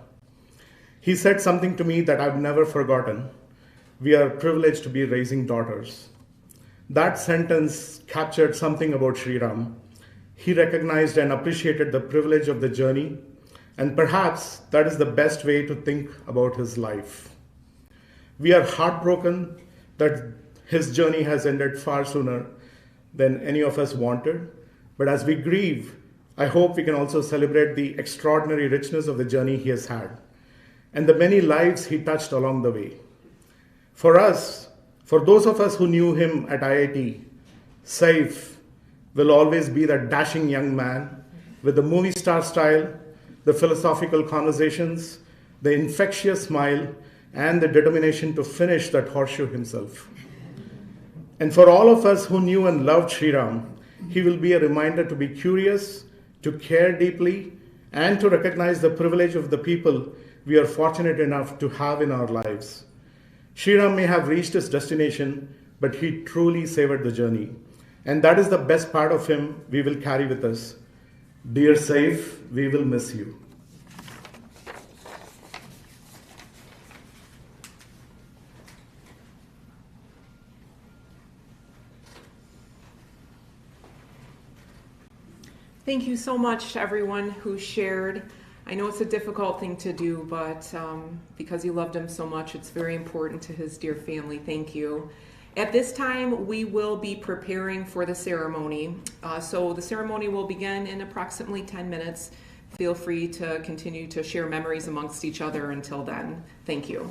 He said something to me that I've never forgotten. We are privileged to be raising daughters. That sentence captured something about Sriram. He recognized and appreciated the privilege of the journey, and perhaps that is the best way to think about his life. We are heartbroken that his journey has ended far sooner than any of us wanted, but as we grieve, I hope we can also celebrate the extraordinary richness of the journey he has had and the many lives he touched along the way. For us, for those of us who knew him at IIT, Saif will always be that dashing young man with the movie star style, the philosophical conversations, the infectious smile, and the determination to finish that horseshoe himself. And for all of us who knew and loved Sriram, he will be a reminder to be curious, to care deeply, and to recognize the privilege of the people we are fortunate enough to have in our lives. Sriram may have reached his destination, but he truly savored the journey. And that is the best part of him we will carry with us. Dear Saif, we will miss you. Thank you so much to everyone who shared. I know it's a difficult thing to do, but because you loved him so much, it's very important to his dear family. Thank you. At this time, we will be preparing for the ceremony. So the ceremony will begin in approximately 10 minutes. Feel free to continue to share memories amongst each other until then. Thank you.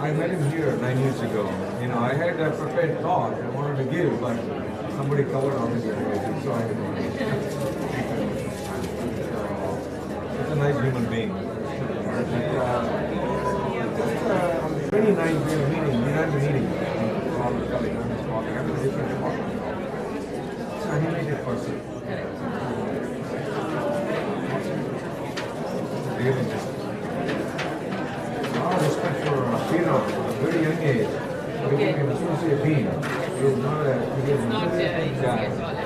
I met him here 9 years ago. You know, I had a prepared thought I wanted to give, but somebody covered all the information, so I didn't. He's a nice human being. Very nice meeting. We had a meeting. I'm a different department. It's an animated person. Really just respect for Sriram at a very young age. He became an associate dean. He is not a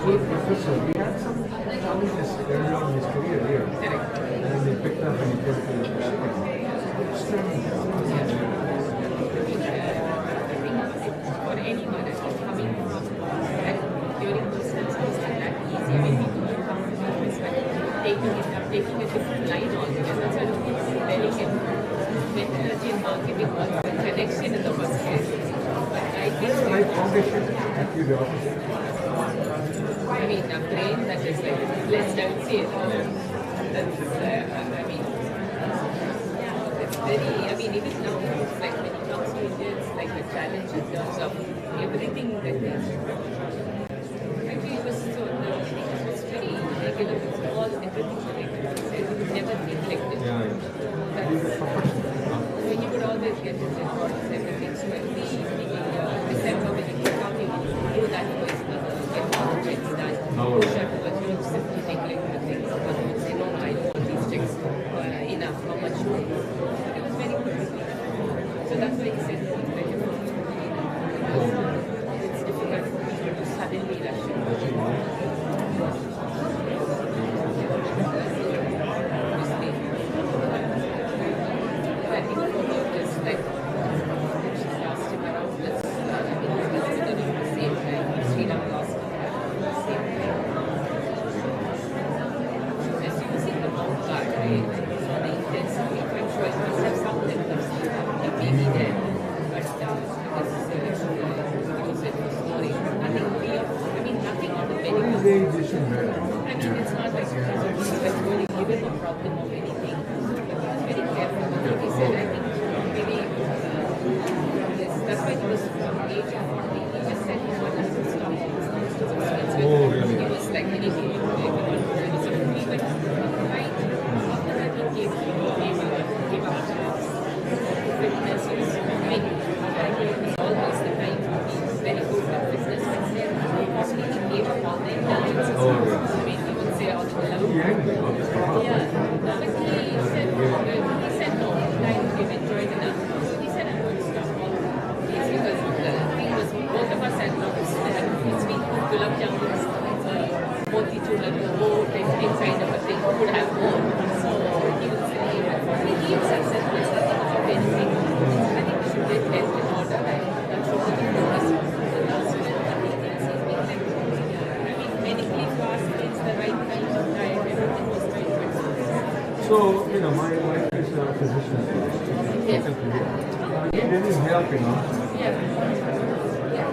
full professor. He had some challenges early on in his career here. And then he picked up and he put it to extremely for anyone coming from during those times was not that easy. I mean, people come from taking a different line altogether. So delicate methodology in marketing was the connection in the first place. But I think like foundation, actually the opposite. I mean, a brain that is like blessed, I would say. That's, I mean, it's very, I mean, even now, it's like when it comes to India, it's like a challenge in terms of everything that they actually it was so it was very regular. It was all everything connected. It would never neglect it. So he would always get his reports, everything. So every December when he came out, he would do that for his mother, get all the checks done. Push her towards, he would simply neglect the things. But he would say, no, I don't want these checks enough. How much more? It was very good. So that's why he said it was very good. It's difficult for me to suddenly rush in. So, you know, my wife is a physician. He didn't help, you know.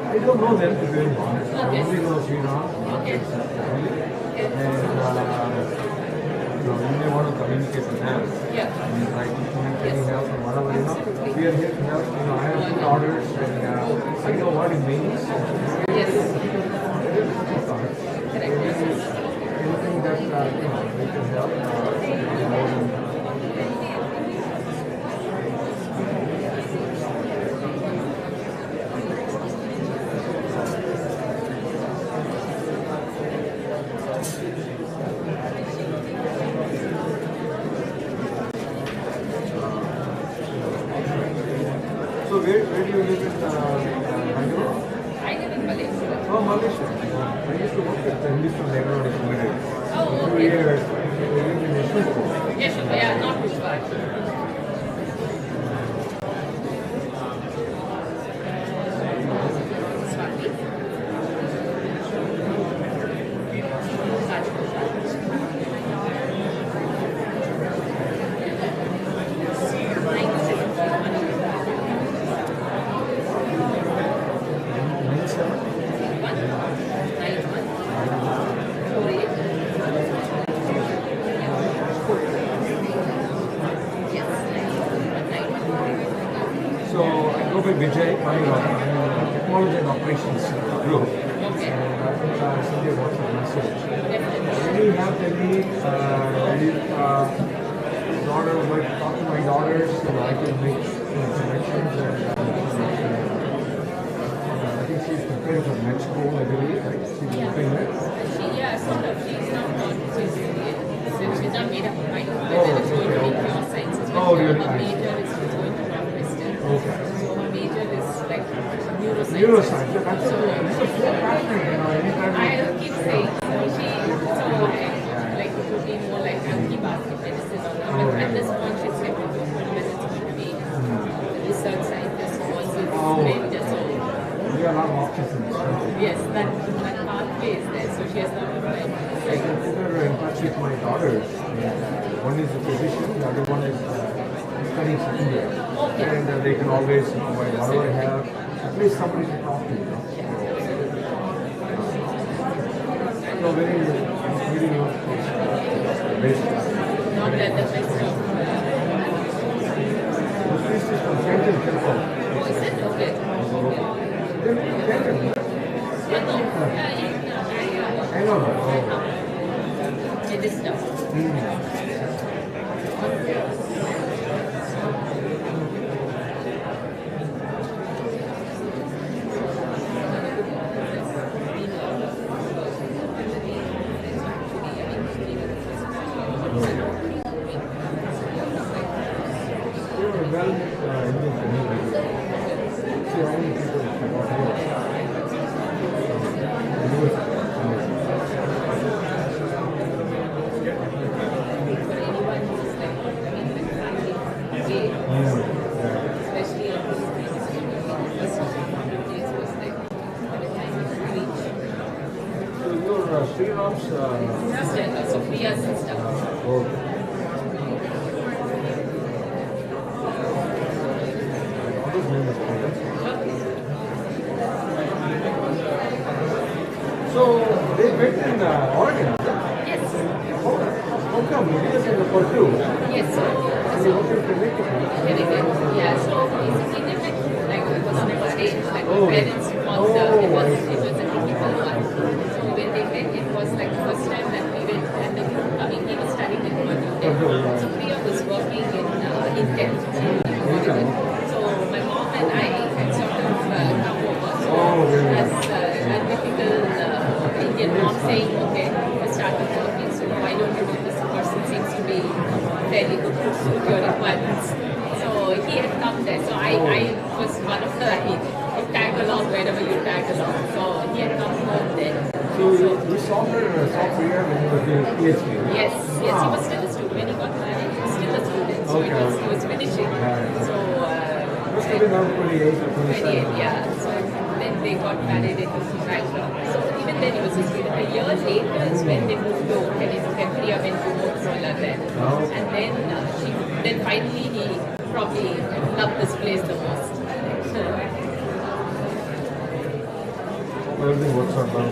I don't know them, to be very honest. I only know Sriram. And, you know, you may want to communicate with them. And try to communicate any help and whatever, you know. We are here to help. You know, I have 2 daughters and I know what it means. Anything that, you know, we can help. So where do you live in Bangalore? I live in Malaysia. Oh, Malaysia. I used to work at the Hindustan Railroad in Limited. Oh, for 2 years. I lived in Yeshwanthpur. Yes, yeah, not too far. Vijay, I'm in technology and operations group, and I think I'll send you a WhatsApp message. Any help I need, daughter would like to talk to my daughters, so I can make connections. And I think she's preparing for med school, I believe, right? She's preparing med. Sort of. She's not made up her mind whether it's going to be pure sciences. Oh, really? Her major is going to Northwestern. Okay. Like neuroscience. Neuroscience, that's so fascinating, you know, anytime. I keep saying, like it would be more like I'll keep asking medicine or but at this point she's like, whether it's going to be research scientist or also mentor. So there are a lot of options in this country. Yes, that pathway is there, so she has not applied. I consider in touch with my daughters. One is a physician, the other one is studying second year. And they can always, you know, whatever I have, at least somebody to talk to, you know. So very Not that the best of. This is from Kent and Temple. Oh, is it? Okay. They're very tender. I know. Oh. It is tough. Sriram's Sister, Sophia's sister. So they met in Oregon. Yes. How come? He was in Purdue. Yes. So yeah. So basically, they met like it was on a stage. Like my parents called it was a typical one. So when they met, it was like the first time that we went. And the group, I mean, he was studying in Purdue. So Priya was working in Kent. So my mom and I had sort of come over. So as a typical Indian mom saying, okay, we started working, so why don't you do this? The person seems to be fairly good to suit your requirements. So he had come there. So I was one of the, you tag along wherever you tag along. So he had come home then. So you saw her sophomore when he was doing PhD? Yes, he was still a student. When he got married, he was still a student. So he was finishing. So must have been around 28 or 27. yeah. So then they got married in Bangalore. So even then he was a student. A year later is when they moved to Priya went to Motorola then. And then finally he probably loved this place the most. Everything works out well.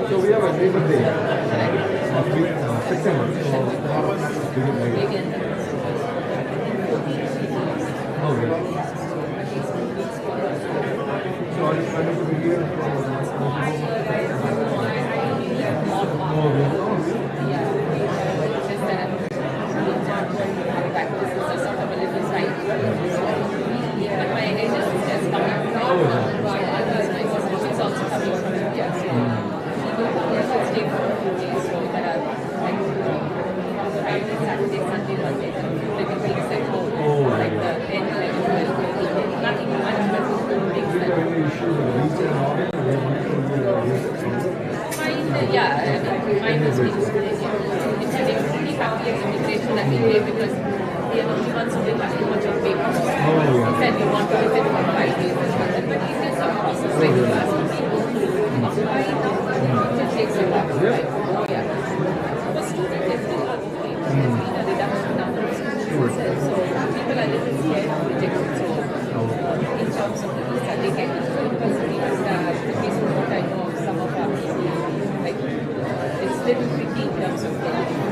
So we have a Labor Day of September. Oh, really? So are you planning to be here Mine was pretty pretty happy as immigration that we did because we are the only ones who didn't have too much of papers. He said we want to visit for 5 days and all that, but it is a process like you ask people to apply now, it takes a lot of time. Oh yeah. little tricky in terms of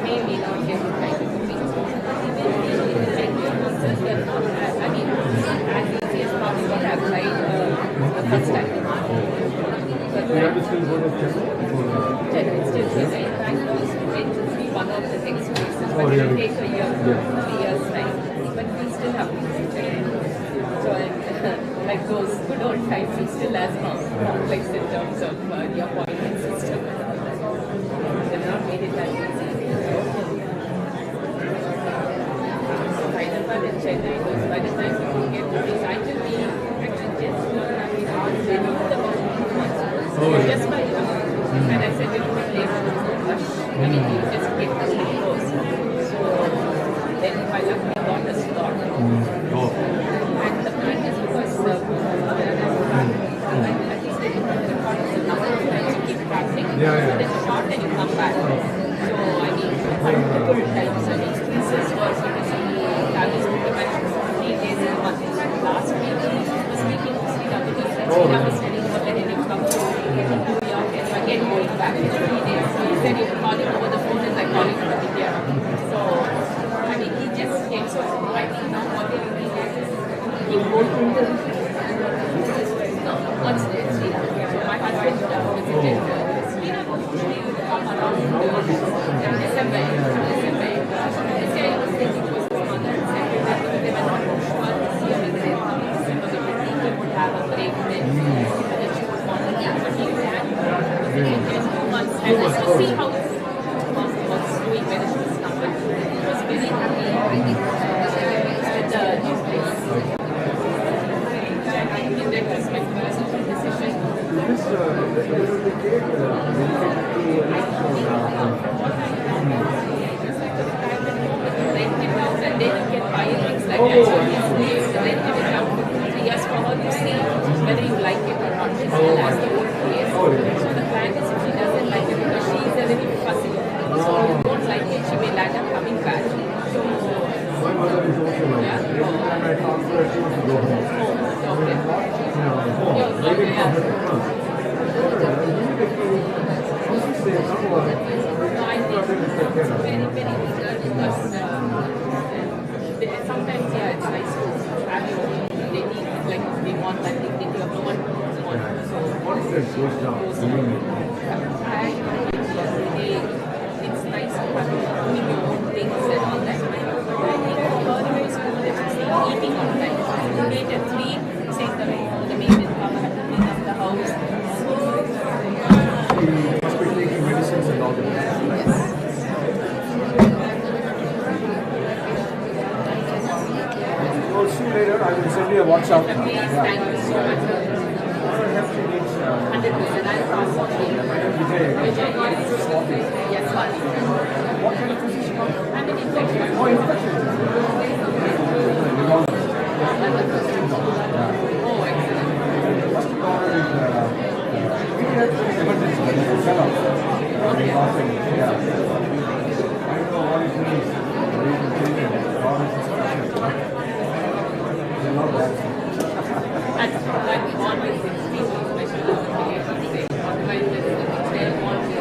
may not get the kind of things. Even the language muscles, I mean, as easy as possible, I've tried the first time. But You have to still go to Chennai? still Chennai. In fact, those meant to be one of the next places, but it will take a year, 3 years time. But we still have to go to Chennai. So, like those good old times, it's still as complex in terms of the appointment system. They've not made it that easy. Hyderabad and Chennai, because by the time you get to this, I will be actually just about 2 months. Just by and I said, you will take no rush. I mean, you just get really close. So then my luck, we got a slot. And the plan is because I think they record another time to keep practicing. So then short and you come back. So I mean, multiple times. So these pieces was Travis Mutterman 3 days in a month. In fact, last week he was speaking to Sriram because Sriram was telling about the heading come to New York and again going back in 3 days. So he said he would call him over the phone as I call him from India. So I mean, he just came. So I think now what they're doing is he goes into once Sriram. So my husband visited Sriram usually would come around December. This year he was thinking it was his mother and said that they were not sure this year whether they would come in December because he would have a break then and then she would want to leave. But he planned in 2 months and just to see how mom was doing, whether she was coming. He was very happy with the new place. I think in retrospect it was a good decision. This will be great. Rent it out and then you can buy things like that. So he's rented it out for 2-3 years for her to see whether you like it or not. She still has the old place. So the plan is if she doesn't like it because she is a little fussy. So if you don't like it, she may land up coming back. So My mother is also like that. Every time I talk to her, she wants to go home. okay. Waiting for her to come. Once you say someone, No, I think it's very, very eager because sometimes, yeah, it's nice to have your own. They need, like, they want that dignity of no one wants. So, once that goes down, believe me. It's nice to have doing your own things and all that. But I think for her, it was good that she's eating all the time. She ate at 3, saying the maid didn't come, I had to clean up the house. She must be taking medicines and all that. Yes. We'll see you later. I will send you a WhatsApp. Please, thank you so much. 100%. I'll pass on to you. Vijay, yes, Swati. What kind of physician? I'm an infection. Oh, infection. Oh, excellent. First daughter is pediatric emergency fellow. Yeah. I know what it means. Raising children. God is special. I love that. I'm always extremely special as a relationship. Otherwise, they're always.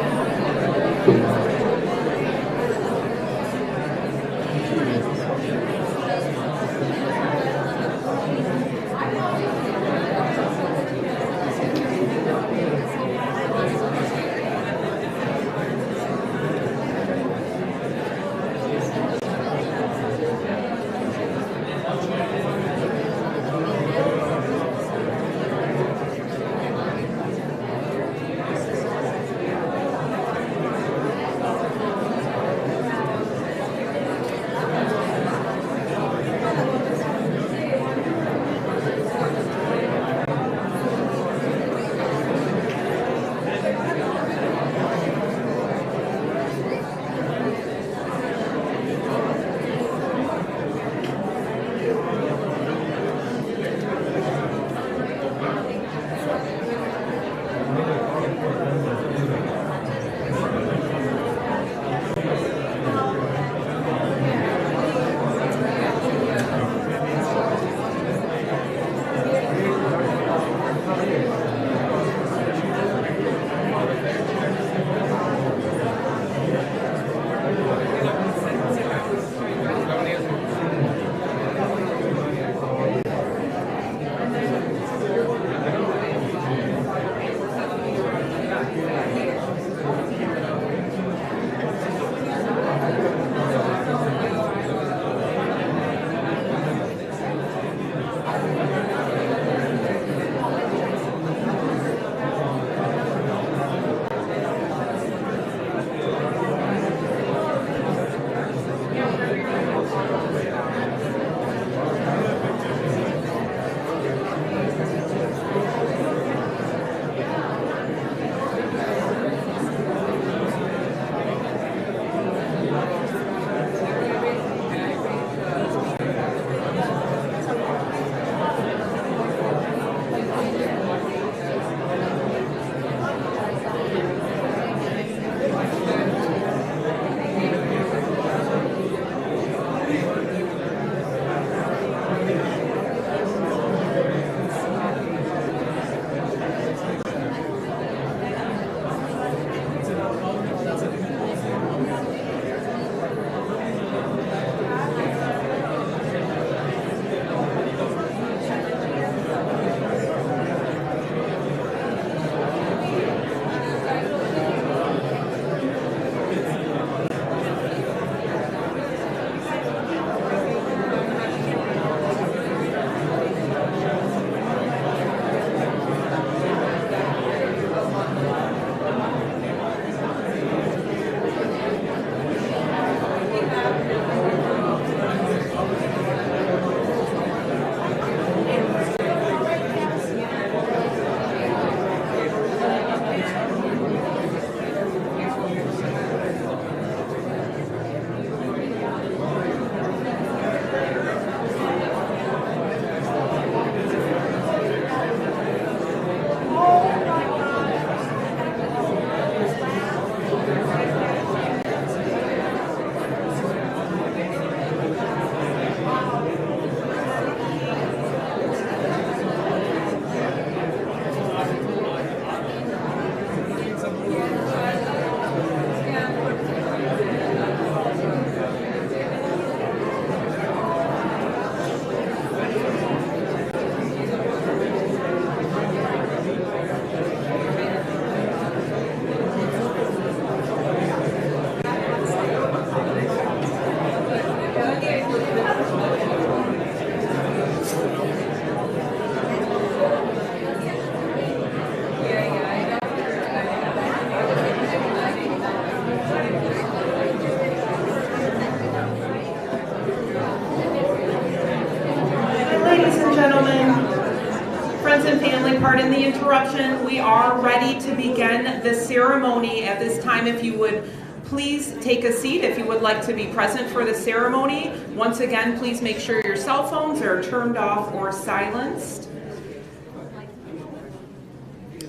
family pardon the interruption. We are ready to begin the ceremony. At this time, if you would please take a seat if you would like to be present for the ceremony. Once again, please make sure your cell phones are turned off or silenced.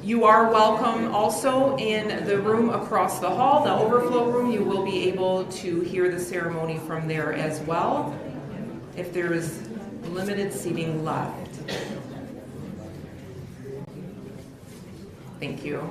You are welcome also in the room across the hall, the overflow room. You will be able to hear the ceremony from there as well, if there is limited seating left. Thank you.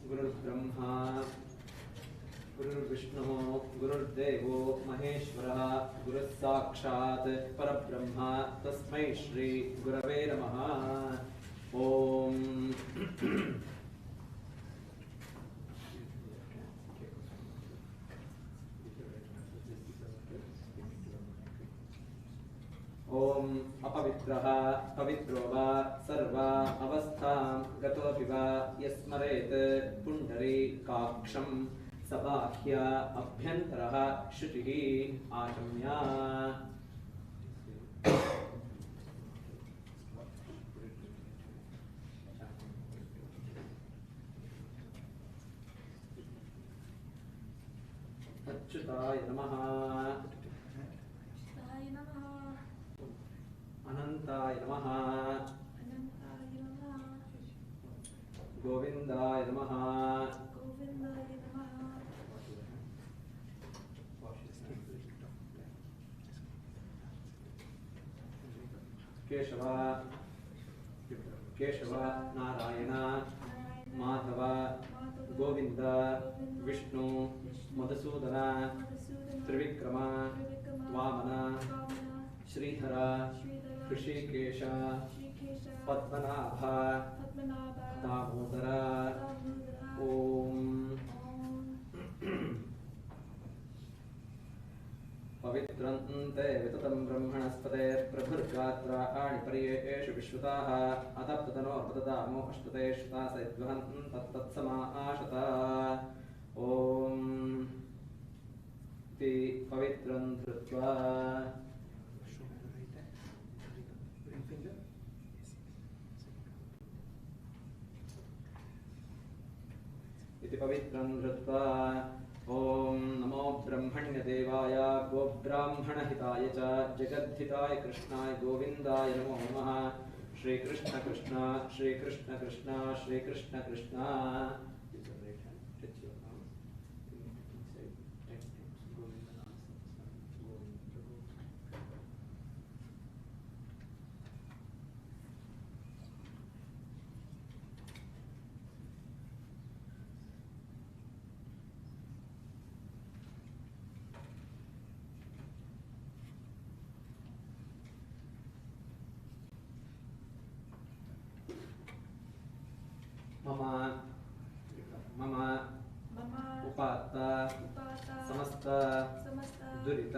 गुरुर्ब्रह्मा गुरुर्विष्णुः गुरुर्देवो महेश्वरः गुरुः साक्षात् परब्रह्म तस्मै श्री गुरवे नमः। ओम ओम अपवित्रः पवित्रो वा सर्वा अवस्थां गतोऽपि वा यस्मरेत् पुण्डरीकाक्षं सबाह्य अभ्यन्तरः शुचिः आचम्य। अच्युताय नमः अनंताय नमः गोविंदाय नमः केशव केशव नारायण माधव गोविंद विष्णु मधुसूदन त्रिविक्रम वामन श्रीधर ऋषिकेश पद्मनाभ दामोदर। ओम पवित्रन्ते विततं ब्रह्मणस्पते प्रभुर्गात्राणि पर्येषु विश्वताः अतप्ततनोर्पददामो अश्वते श्रुता सैद्वहन् तत्तत्समाशत। ओम इति पवित्रं धृत्वा इति पवित्रं धृत्वा ॐ नमो ब्रह्मण्यदेवाय गोब्राह्मणहिताय च जगद्धिताय कृष्णाय गोविन्दाय नमो नमः श्रीकृष्ण कृष्ण श्रीकृष्ण कृष्ण श्रीकृष्ण कृष्ण मम उपात्त समस्त दुरित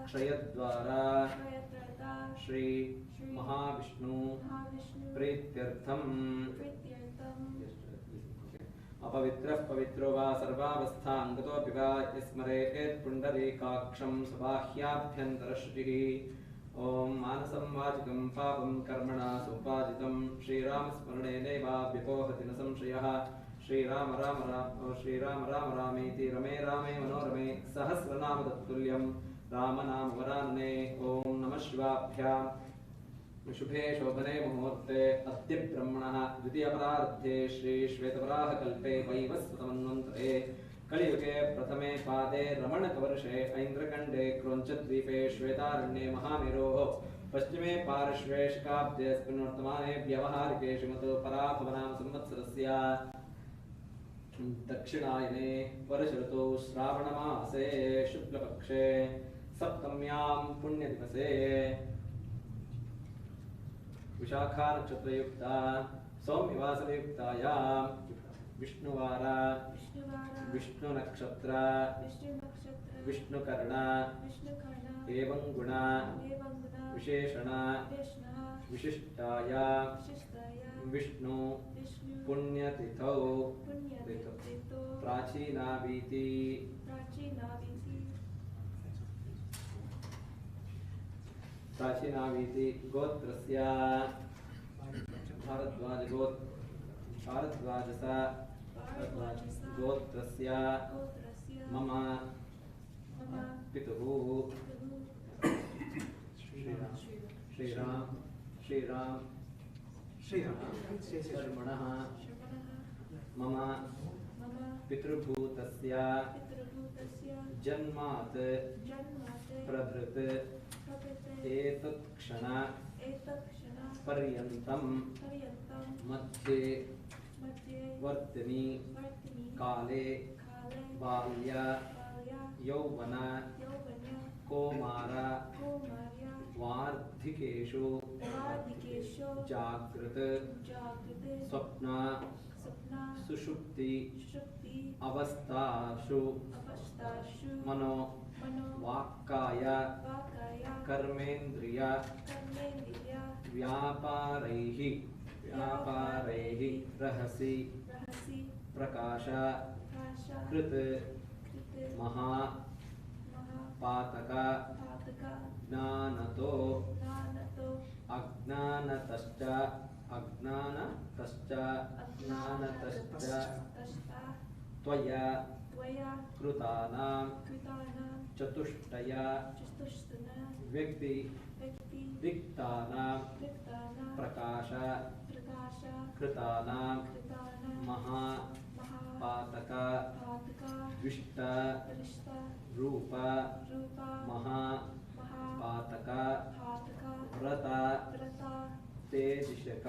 क्षयद्वारा श्री महाविष्णु प्रीत्यर्थम अपवित्रः पवित्रो वा सर्वावस्थाङ्गतोऽपि वा यस्मरेत् पुण्डरीकाक्षं सबाह्याभ्यन्तरश्रुतिः ॐ मानसं वाचिकं पापं कर्मणा समुपादितं श्रीरामस्मरणेनैवाभ्यपोहति न संशयः श्रीराम राम राम श्रीराम राम रामेति रमे रामे मनोरमे सहस्रनाम तत्तुल्यं रामनाम वरानने ॐ नमः शिवाभ्यां शुभे शोभने मुहूर्ते अद्य ब्रह्मणः द्वितीयपरार्धे श्रीश्वेतवराहकल्पे वैवस्वतमन्वन्तरे कलियुगे प्रथमे पादे रमणकवर्षे ऐन्द्रखण्डे क्रोञ्चद्वीपे श्वेतारण्ये महामेरोः पश्चिमे पार्श्वे शकाब्देऽस्मिन् वर्तमाने व्यवहारिके श्रीमतो पराभवनाम संवत्सरस्य दक्षिणायने वर्षऋतौ श्रावणमासे शुक्लपक्षे सप्तम्यां पुण्यदिवसे विशाखा नक्षत्रयुक्ता सौम्यवासरयुक्तायां विष्णुवारा विष्णु नक्षत्र विष्णुकर्ण एवं गुण विशेषण विशिष्टाया विष्णु पुण्यतिथौ प्राचीनावीति गोत्रस्य भारद्वाजसा गोत्रस्य मम पितुः श्रीराम शर्मणः मम पितृभूतस्य जन्मात् प्रभृत् एतत्क्षण पर्यन्तं मध्ये वर्तिनि काले बाल्य यौवन कौमार वार्धिकेषु जागृत स्वप्न सुषुप्ति अवस्थासु मनो वाक्काय कर्मेन्द्रिय व्यापारैः रहसि प्रकाश कृत महापातक ज्ञानतो अज्ञानतश्च त्वया कृतानां चतुष्टय व्यक्ति रिक्तानां प्रकाश कृतानां महापातक द्विष्ट रूप महापातक व्रत तेदिशक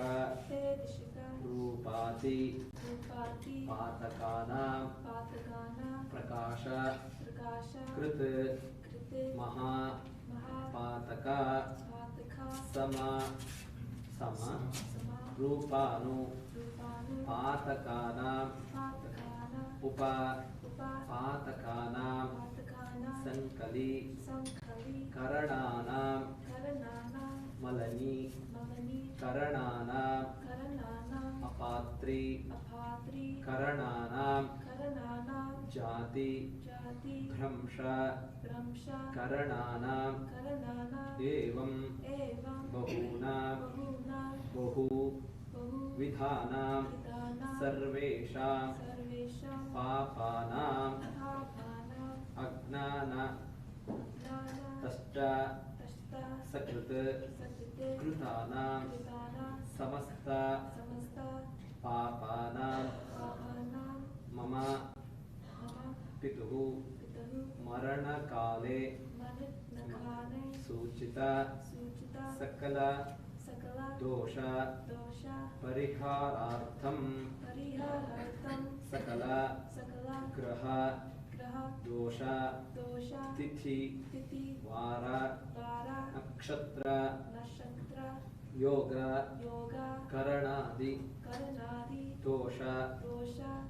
रूपादि पातकानां प्रकाश कृत महापातक सम रूपानु पातकानां पातकानां संकली करणानां मलनी करणानां अपात्री करणानां जाति भ्रंश करणानां एवं बहूनां बहु विधानां सर्वेषां पापानां अज्ञानतश्च सकृत् कृतानां समस्त पापानां मम पितुः मरणकाले सूचित सकल दोष परिहारार्थं सकल ग्रह दोष तिथि वार नक्षत्र योग करणादि दोष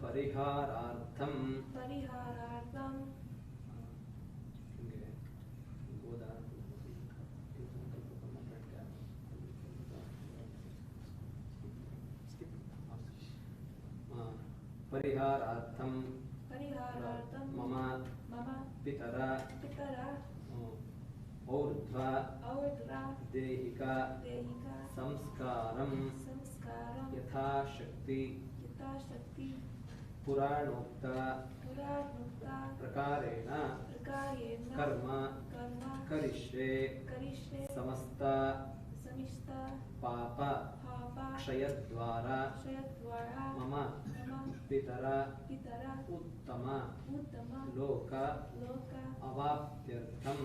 परिहारार्थं परिहारार्थं मम पितर ऊर्ध्व देहिका संस्कारं यथाशक्ति पुराणोक्त प्रकारेण कर्म करिष्ये समस्त पाप क्षयद्वारा मम पितर उत्तम लोक अवाप्त्यर्थं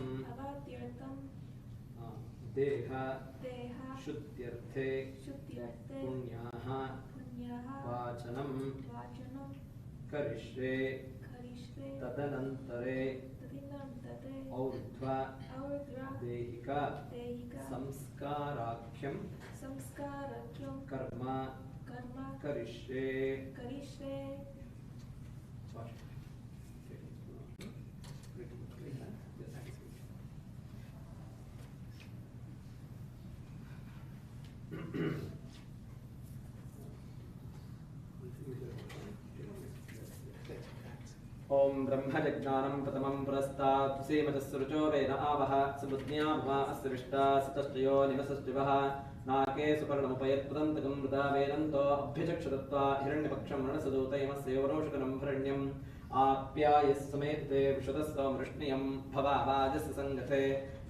देह शुद्ध्यर्थे पुण्याः वाचनं करिष्ये तदनन्तरे और्ध्व देहिका संस्काराख्यं कर्म करिष्ये ओम ब्रह्मजज्ञानं प्रथमं पुरस्तात् तुसेमजस्सुरुचो वेन आवह सुबुद्ध्यामवा अस्विष्टा सतश्चयो निवसश्चिवः नाके सुपर्णमुपयत्पुदन्तकं मृदा वेदन्तो अभ्यचक्षुदत्वा हिरण्यपक्षं रणसदूतयमस्योरोषकनं भरण्यम् आप्यायस्समेते विशुदस्वमृष्णियं भवावाजस्य सङ्गते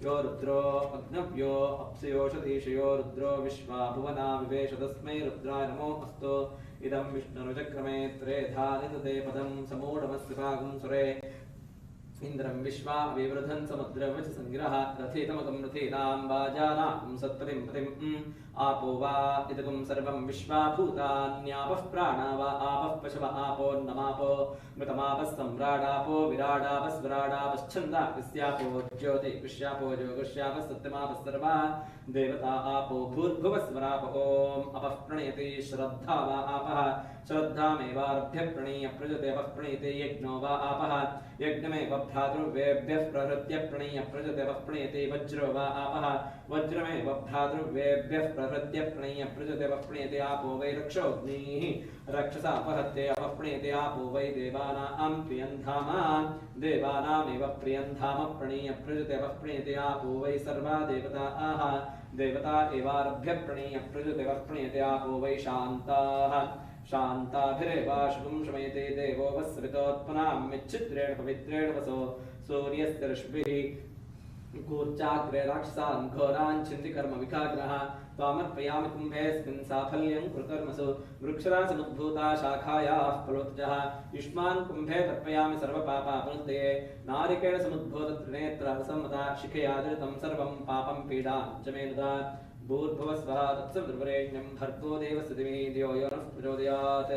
यो रुद्रो अग्नव्यो अप्सयोषधीशयो रुद्रो विश्वा भुवना विवेश तस्मै रुद्राय नमो अस्तु इदं विष्णुरुचक्रमे त्रेधा निदते पदं समूढमस्य भागं सुरे इन्द्रं विश्वा विवृधन् समुद्रवच संग्रह रथितमकं रथीनां वाजानां सत्पतिं पतिम् आपो वा इदगुं सर्वं विश्वा भूतान्यापः प्राणा वा आपः पशव आपोन्नमापो मृतमापः सम्राडापो विराडापस्वराडापश्छन्दापस्यापो ज्योतिकृष्यापो जोगुष्यापः सत्यमापः सर्वा देवता आपो भूर्भुवस्वराप ओम् अपः प्रणयति श्रद्धा वा आपः श्रद्धामेवारभ्य प्रणीय प्रजते अपः प्रणीते यज्ञो वा आपः यज्ञमेव भ्रातृव्येभ्यः प्रहृत्य प्रणीय प्रजते अपः प्रणीते वज्रो वा आपः वज्रमेव भ्रातृव्येभ्यः प्रहृत्य प्रणीय प्रजते अपः प्रणीते आपो वै रक्षोऽग्निः रक्षसा अपहत्ते अपः प्रणीते आपो वै देवानां प्रियन्धाम देवानामेव प्रियन्धाम प्रणीय प्रजते अपः प्रणीते आपो वै सर्वा देवताः देवता एवारभ्य प्रणीय प्रजते अपः प्रणीते आपो वै शान्ताः शान्ताभिरेवाशुभं शमयते देवो वस्वितोत्पन्नामिच्छिद्रेण पवित्रेण वसो सूर्यस्य रश्मिः कूर्चाग्रे राक्षसान् घोरान् छिन्ति कर्म विखाग्रः त्वामर्पयामि कुम्भेऽस्मिन् साफल्यं कुरुकर्मसु वृक्षरासमुद्भूता शाखायाः फलोत्तजः युष्मान् कुम्भे तर्पयामि सर्वपापापनुत्तये नारिकेण समुद्भूतत्रिनेत्रसम्मता शिखया धृतं सर्वं पापं पीडां च मे नुदा भूर्भुवस्वः तत्सवितुर्वरेण्यं भर्गो देवस्य धीमहि धियो यो नः प्रचोदयात्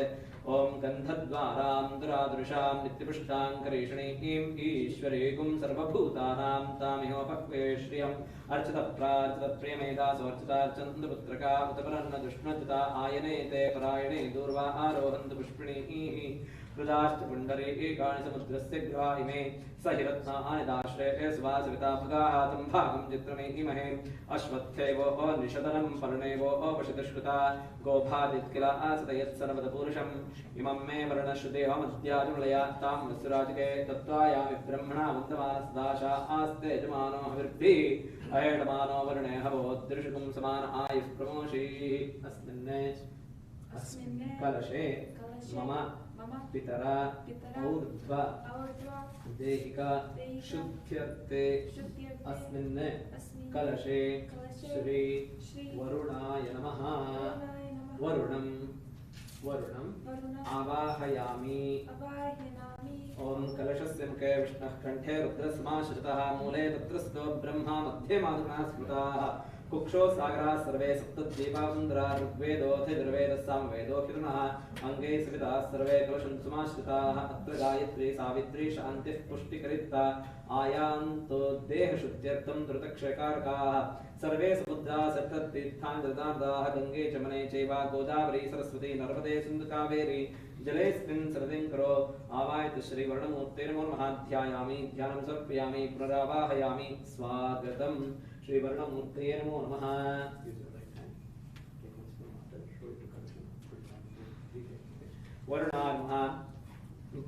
ॐ गन्धद्वारां दुरादृशां नित्यपुष्टां करीषणीं ईश्वरीगुं सर्वभूतानां तामिहोपक्वे श्रियम् अर्चितप्रार्चितप्रियमेधासोऽर्चितार्चन्दपुत्रका उतपरन्नदुष्णचिता आयनेते परायणे दूर्वा आरोहन्तु पुष्पिणीः हृदाश्च पुण्डरीकाणि समुद्रस्य ग्रहा इमे स हि रत्नानि दाश्रये सुवासविता भगाः तं भागं चित्रमे इमहे अश्वत्थेवो निषदनं पर्णेवो वशितश्रुता गोभादित्किला आसतयत्सर्वदपुरुषम् इमं मे वर्णश्रुतेः मद्याजुलया तां वस्ुराजिके तत्त्वायामि ब्रह्मणा वन्दमानसदाशा आस्ते यजमानो हविर्भिः अहेडमानो वर्णे हवोद्दृशुकुं समान आयुः प्रमोषीः अस्मिन् कलशे मम पितरा ऊर्ध्व देहिका शुद्ध्यर्थे अस्मिन् कलशे श्री वरुणाय नमः वरुणम् आवाहयामि ॐ कलशस्य मुखे विष्णुः कण्ठे रुद्रसमाश्रितः मूले तत्रस्थो ब्रह्मा मध्ये मातृगणः स्मृताः कुक्षो सागराः सर्वे सप्तद्वीपावुन्द्रा ऋग्वेदोऽथिर्वेदः सामवेदोऽखितुनः अङ्गे सविताः सर्वे कलशं समाश्रिताः अत्र गायत्री सावित्री शान्तिः पुष्टिकरिता आयान्तो देहशुद्ध्यर्थं द्रुतक्षयकारकाः सर्वे समुद्राः सप्ततीर्थान्तर्दाः गङ्गे चमने चैव गोदावरी सरस्वती नर्मदे सिन्धु कावेरी जलेऽस्मिन् सनदिं करो आवाहयतु श्रीवर्णमूर्ते नमो नमः ध्यायामि ध्यानं समर्पयामि पुनरावाहयामि स्वागतम् श्रीवर्णमूर्ते नमो नमः वरुणाय नमः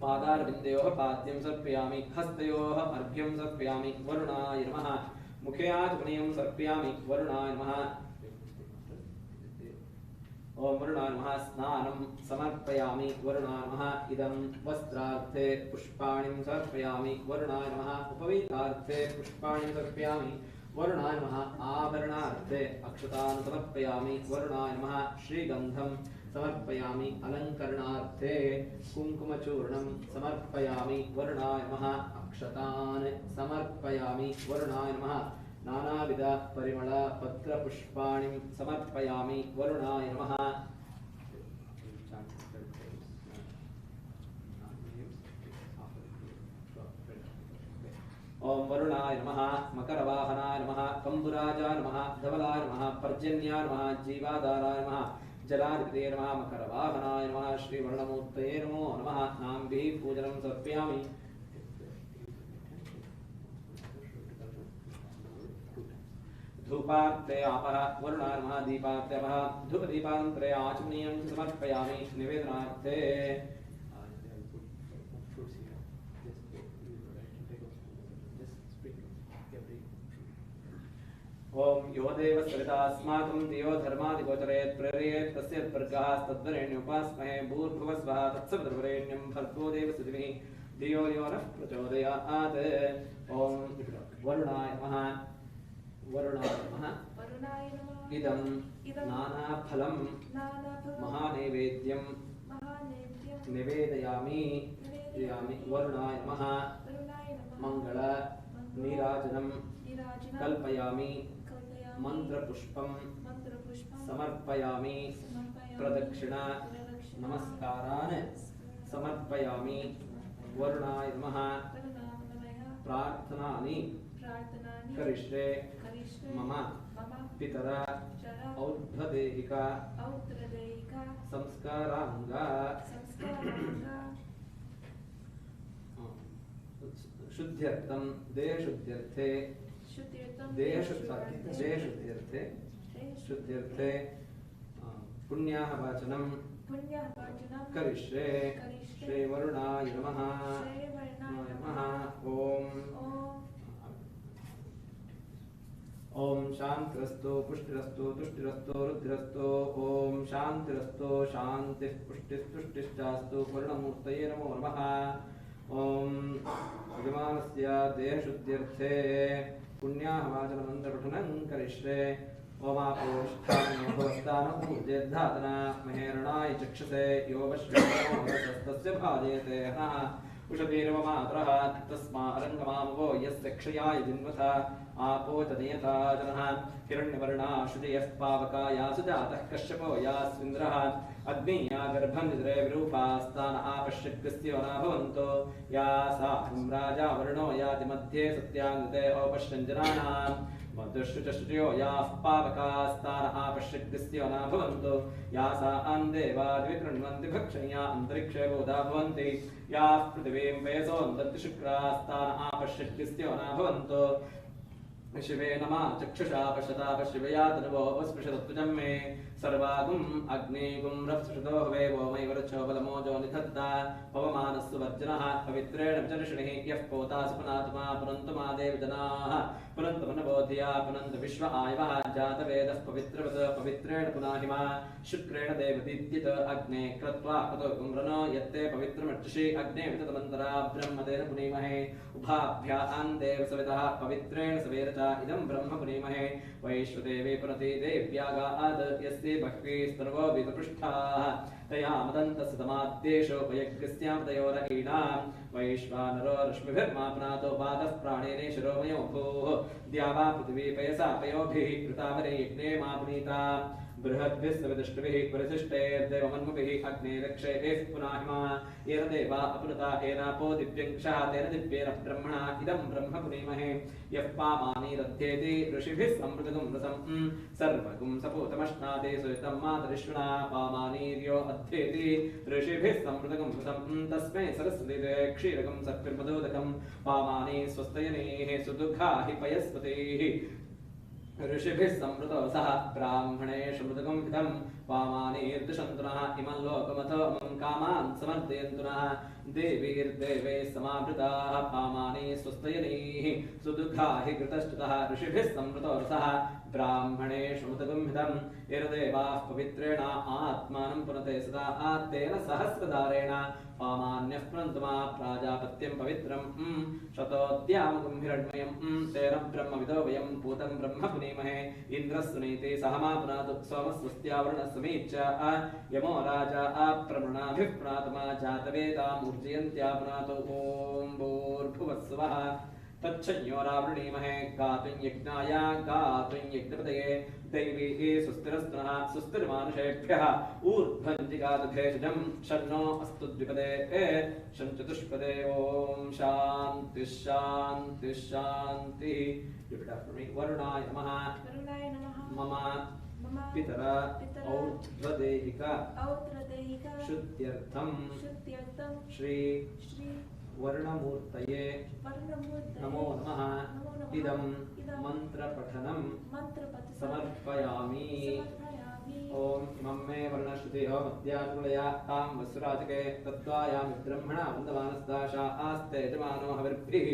पादारविन्दयोः पाद्यं समर्पयामि हस्तयोः अर्घ्यं समर्पयामि वरुणाय नमः मुखे आचमनीयं समर्पयामि वरुणाय नमः ॐ वरुणाय नमः स्नानं समर्पयामि वरुणाय नमः इदं वस्त्रार्थे पुष्पाणिं समर्पयामि वरुणाय नमः उपवीतार्थे पुष्पाणिं समर्पयामि वरुणाय नमः आभरणार्थे अक्षतान् समर्पयामि वरुणाय नमः श्रीगन्धं समर्पयामि अलङ्करणार्थे कुङ्कुमचूर्णं समर्पयामि वरुणाय नमः अक्षतान् समर्पयामि वरुणाय नमः नानाविध परिमळ पत्रपुष्पाणिं समर्पयामि वरुणाय नमः ॐ वरुणाय नमः मकरवाहनाय नमः कम्बुराजाय नमः धवलाय नमः पर्जन्याय नमः जीवाधाराय नमः जलाधिपते नमः मकरवाहनाय नमः श्रीवर्णमूर्तये नमो नमः नाम्भिः पूजनं समर्पयामि धूपार्थे आपः वरुणाय नमः दीपार्थे अपः धूपदीपान्तरे आचमनीयं समर्पयामि निवेदनार्थे ओम यो देव सवितास्माकं दियो धर्मादिगोचरेत् प्रेरयेत् तस्य तद्वर्गस्तद्वरेण्योपास्महे भूर्भुवस्वः तत्सवितुर्वरेण्यं भर्गो देवस्य धियो यो नः प्रचोदयात् ओम वरुणाय नमः इदं नानाफलं महानैवेद्यं निवेदयामि वरुणाय नमः मंगल नीराजनं कल्पयामि मंत्रपुष्पं समर्पयामि प्रदक्षिणा नमस्कारान् समर्पयामि वरुणाय नमः प्रार्थनानि करिष्ये मम पितरा और्ध्वदेहिका संस्कारांगा शुद्ध्यर्थं देहशुद्ध्यर्थे शुद्ध्यर्थे पुण्याः वाचनं करिष्ये श्रीवरुणाय नमः ओम शांतिरस्तु पुष्टिरस्तु तुष्टिरस्तु रुद्रस्तु ओम शांतिरस्तु शांतिः पुष्टिस्तुष्टिश्चास्तु वर्णमूर्तये नमो नमः ओम यजमानस्य देहशुद्ध्यर्थे पुण्याः वाचनमन्त्रपठनं करिष्ये ओमापोष्ठानोभवस्तानपूर्जेद्धातना महेरणाय चक्षसे यो वश्वेतस्य भाजयते हनः उषतीर्वमातरः तस्मा अरङ्गमामवो यस्य क्षयाय जिन्वथ आपो तदेयथा जनः हिरण्यवर्णा शुचयः पावकाया सुजातः कश्यपो यास्विन्द्रः अग्निया गर्भं निद्रे विरूपास्तान आपश्यग्रस्यो न भवन्तो या सा राजा वर्णो याति मध्ये सत्यान्ते औपश्यञ्जनानाम् मधुश्रुचश्रुयो याः पावकास्तान आपश्यग्रस्यो न भवन्तो या सा अन्देवाद्विकृण्वन्ति भक्षणीया अन्तरिक्षे बोधा भवन्ति याः पृथिवीं पयसोऽन्तर्ति शुक्रास्तान आपश्यग्रस्यो न भवन्तो शिवे नमा चक्षुषा पश्यता पश्यवया तनुवो वस्पृशतत्वजं मे सर्वागुम् अग्निगुं रप्सुषतो हवे वो मयि वरच्छो बलमोजो निधत्ता पवमानस्सु वर्जनः पवित्रेण विचर्षणिः यः पोता सुपनात्मा पुनन्तु मा देवजनाः पुनन्तु मनबोधिया पुनन्तु विश्व आयवः जातवेदः पवित्रवत् पवित्रेण पुनाहिमा शुक्रेण देवतीत्यत अग्ने क्रत्वा कुतो गुम्रनो यत्ते पवित्रमर्चिषि अग्ने विततमन्तरा ब्रह्मतेन पुनीमहे उभाभ्याम् देव सवितः पवित्रेण सवेरचा इदं ब्रह्म पुनीमहे वैश्वदेवे पुनति देव्यागाद् यस्य बह्वी स्तर्वो विदपृष्ठाः तया मदन्तसतमाद्येषो वयज्ञस्यां तयोरहीणां वैश्वानरो रश्मिभिर्मा पुनातो वातः प्राणेने शिरोमयो भूः द्यावा पृथिवी पयसा पयोभिः कृतावरे यज्ञे मा पुनीता बृहद्भिः सविदुष्टभिः वरिशिष्टैर्देवमन्मुभिः अग्ने रक्षैः पुनाहिमा एरदेवा अपुनता एनापो दिव्यङ्क्षः तेन दिव्येन ब्रह्मणा इदं ब्रह्म पुनीमहे यः पामानि रथ्येति ऋषिभिः समृतगुं रसं सर्वगुं सपूतमश्नाति सुहितं मातरिष्वणा पामानीर्यो अध्येति ऋषिभिः समृतगुं रसं तस्मै सरस्वतीते क्षीरगं सर्पिर्मदोदकं पामानि स्वस्तयनेः सुदुःखा हि पयस्पतिः ऋषिभिः समृतो सह ब्राह्मणेषु मृदगं हितं पामानीर्दिशन्तु नः इमं लोकमथो मम कामान् समर्दयन्तु नः देवीर्देवे समावृताः पामानि स्वस्तयनैः सुदुःखा हि कृतश्चुतः ऋषिभिः समृतो रसः ब्राह्मणेषु मृदगं हितं यर्देवाः पवित्रेण आत्मानं पुनते सदा तेन सहस्रधारेण पामान्यः पुनन्तु मा प्राजापत्यं पवित्रं शतोद्यामगुं हिरण्मयं तेन ब्रह्मविदो वयं पूतं ब्रह्म पुनीमहे इन्द्रस्सुनीति सह मा पुनातु सोमस्वस्त्यावरुणस्समीच्च यमो राजा अप्रमृणाभिः पुनातु मा जातवेदामूर्जयन्त्या पुनातु ॐ भूर्भुवस्सुवः तच्छयोरावृणीमहे गातुं यज्ञाय गातुं यज्ञपतये दैवी सुस्थिरस्तुनः सुस्थिरमानुषेभ्यः ऊर्ध्वञ्जिगादुभेषजं शन्नो अस्तु द्विपदे शञ्चतुष्पदे ॐ शान्तिः शान्तिः शान्तिः वरुणाय नमः मम पितर और्ध्वदेहिका शुद्ध्यर्थं श्री वर्णमूर्तये नमो नमः इदं मन्त्रपठनं समर्पयामि ओम इमं मे वर्णश्रुतिः मध्यानुकुलया तां वसुराजके तत्त्वायामि ब्रह्मणा वन्दमानस्दाशा आस्ते यजमानो हविर्भिः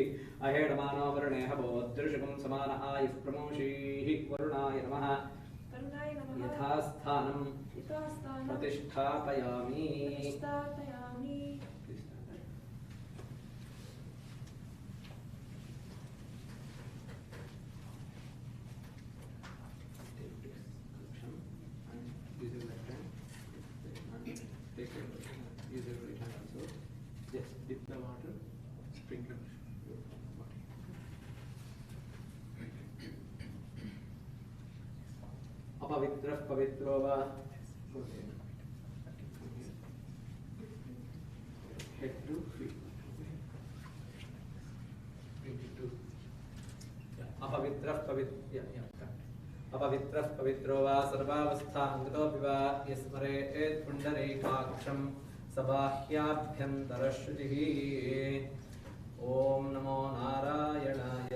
अहेडमानो वर्णे हवोदृशकं समान आयुः प्रमोषीः वरुणाय नमः यथास्थानं प्रतिष्ठापयामि अपवित्रः पवित्रो वा अपवित्रः पवित्रो वा सर्वावस्थाङ्गतोऽपि वा यस्मरेत् पुण्डरीकाक्षं सबाह्याभ्यन्तरश्रुतिः ॐ नमो नारायणाय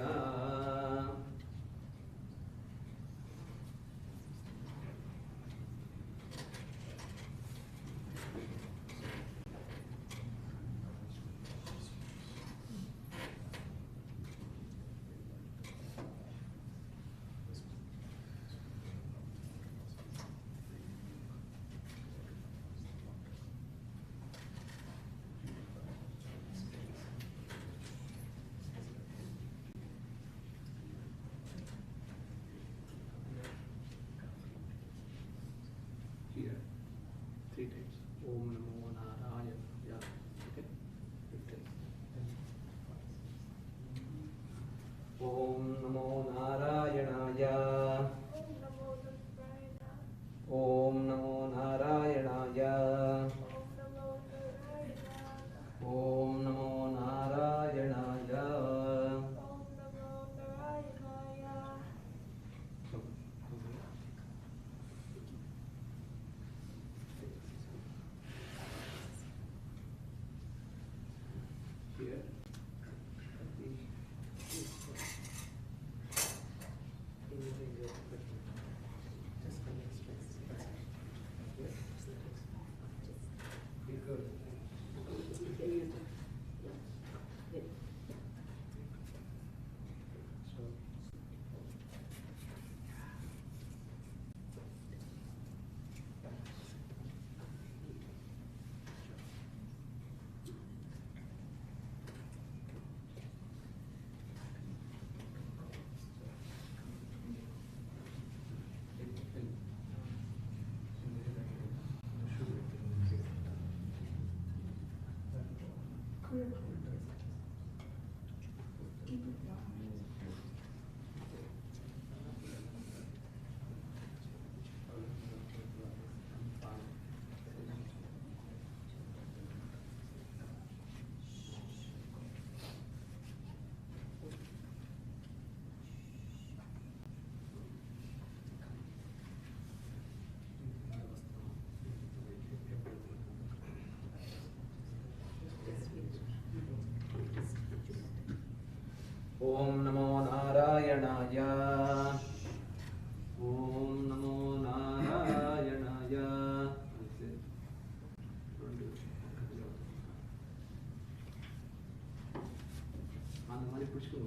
Om Namo Narayana. Yeah. Okay. 15. ॐ नमो नारायणाय ॐ नमो नारायणाय ॐ नमो नारायणाय ॐ नमो नारायणाय அந்த மாதிரி பிடிச்சிக்கோ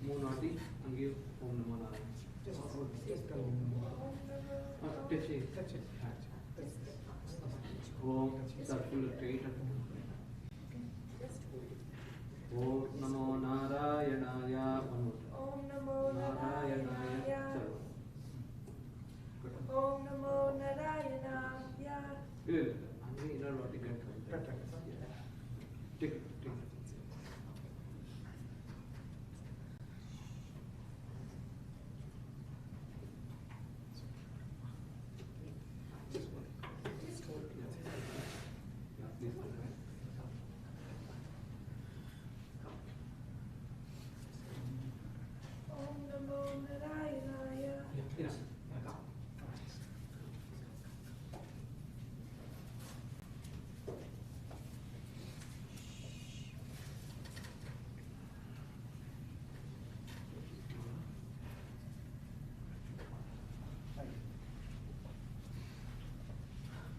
மூணு வாட்டி அங்கேயும் ஓம் நமோ நாராயண ஓம் சர்க்குலர் ரைட் ॐ नमो नारायणाय ॐ नमो नारायणाय ॐ नमो नारायणाय अन्य inner body can take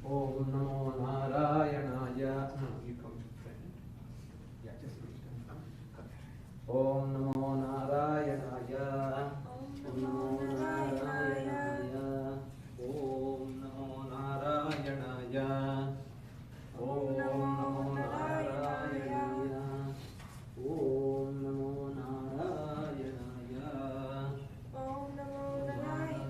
Om Namo Narayanaय. No, you come to friend. Yeah, just Om Namo Narayanaय. Om Namo Narayanaय. Om Namo Narayanaय. Om Namo Narayanaय. Om Namo Narayanaय. Om Namo Narayanaय.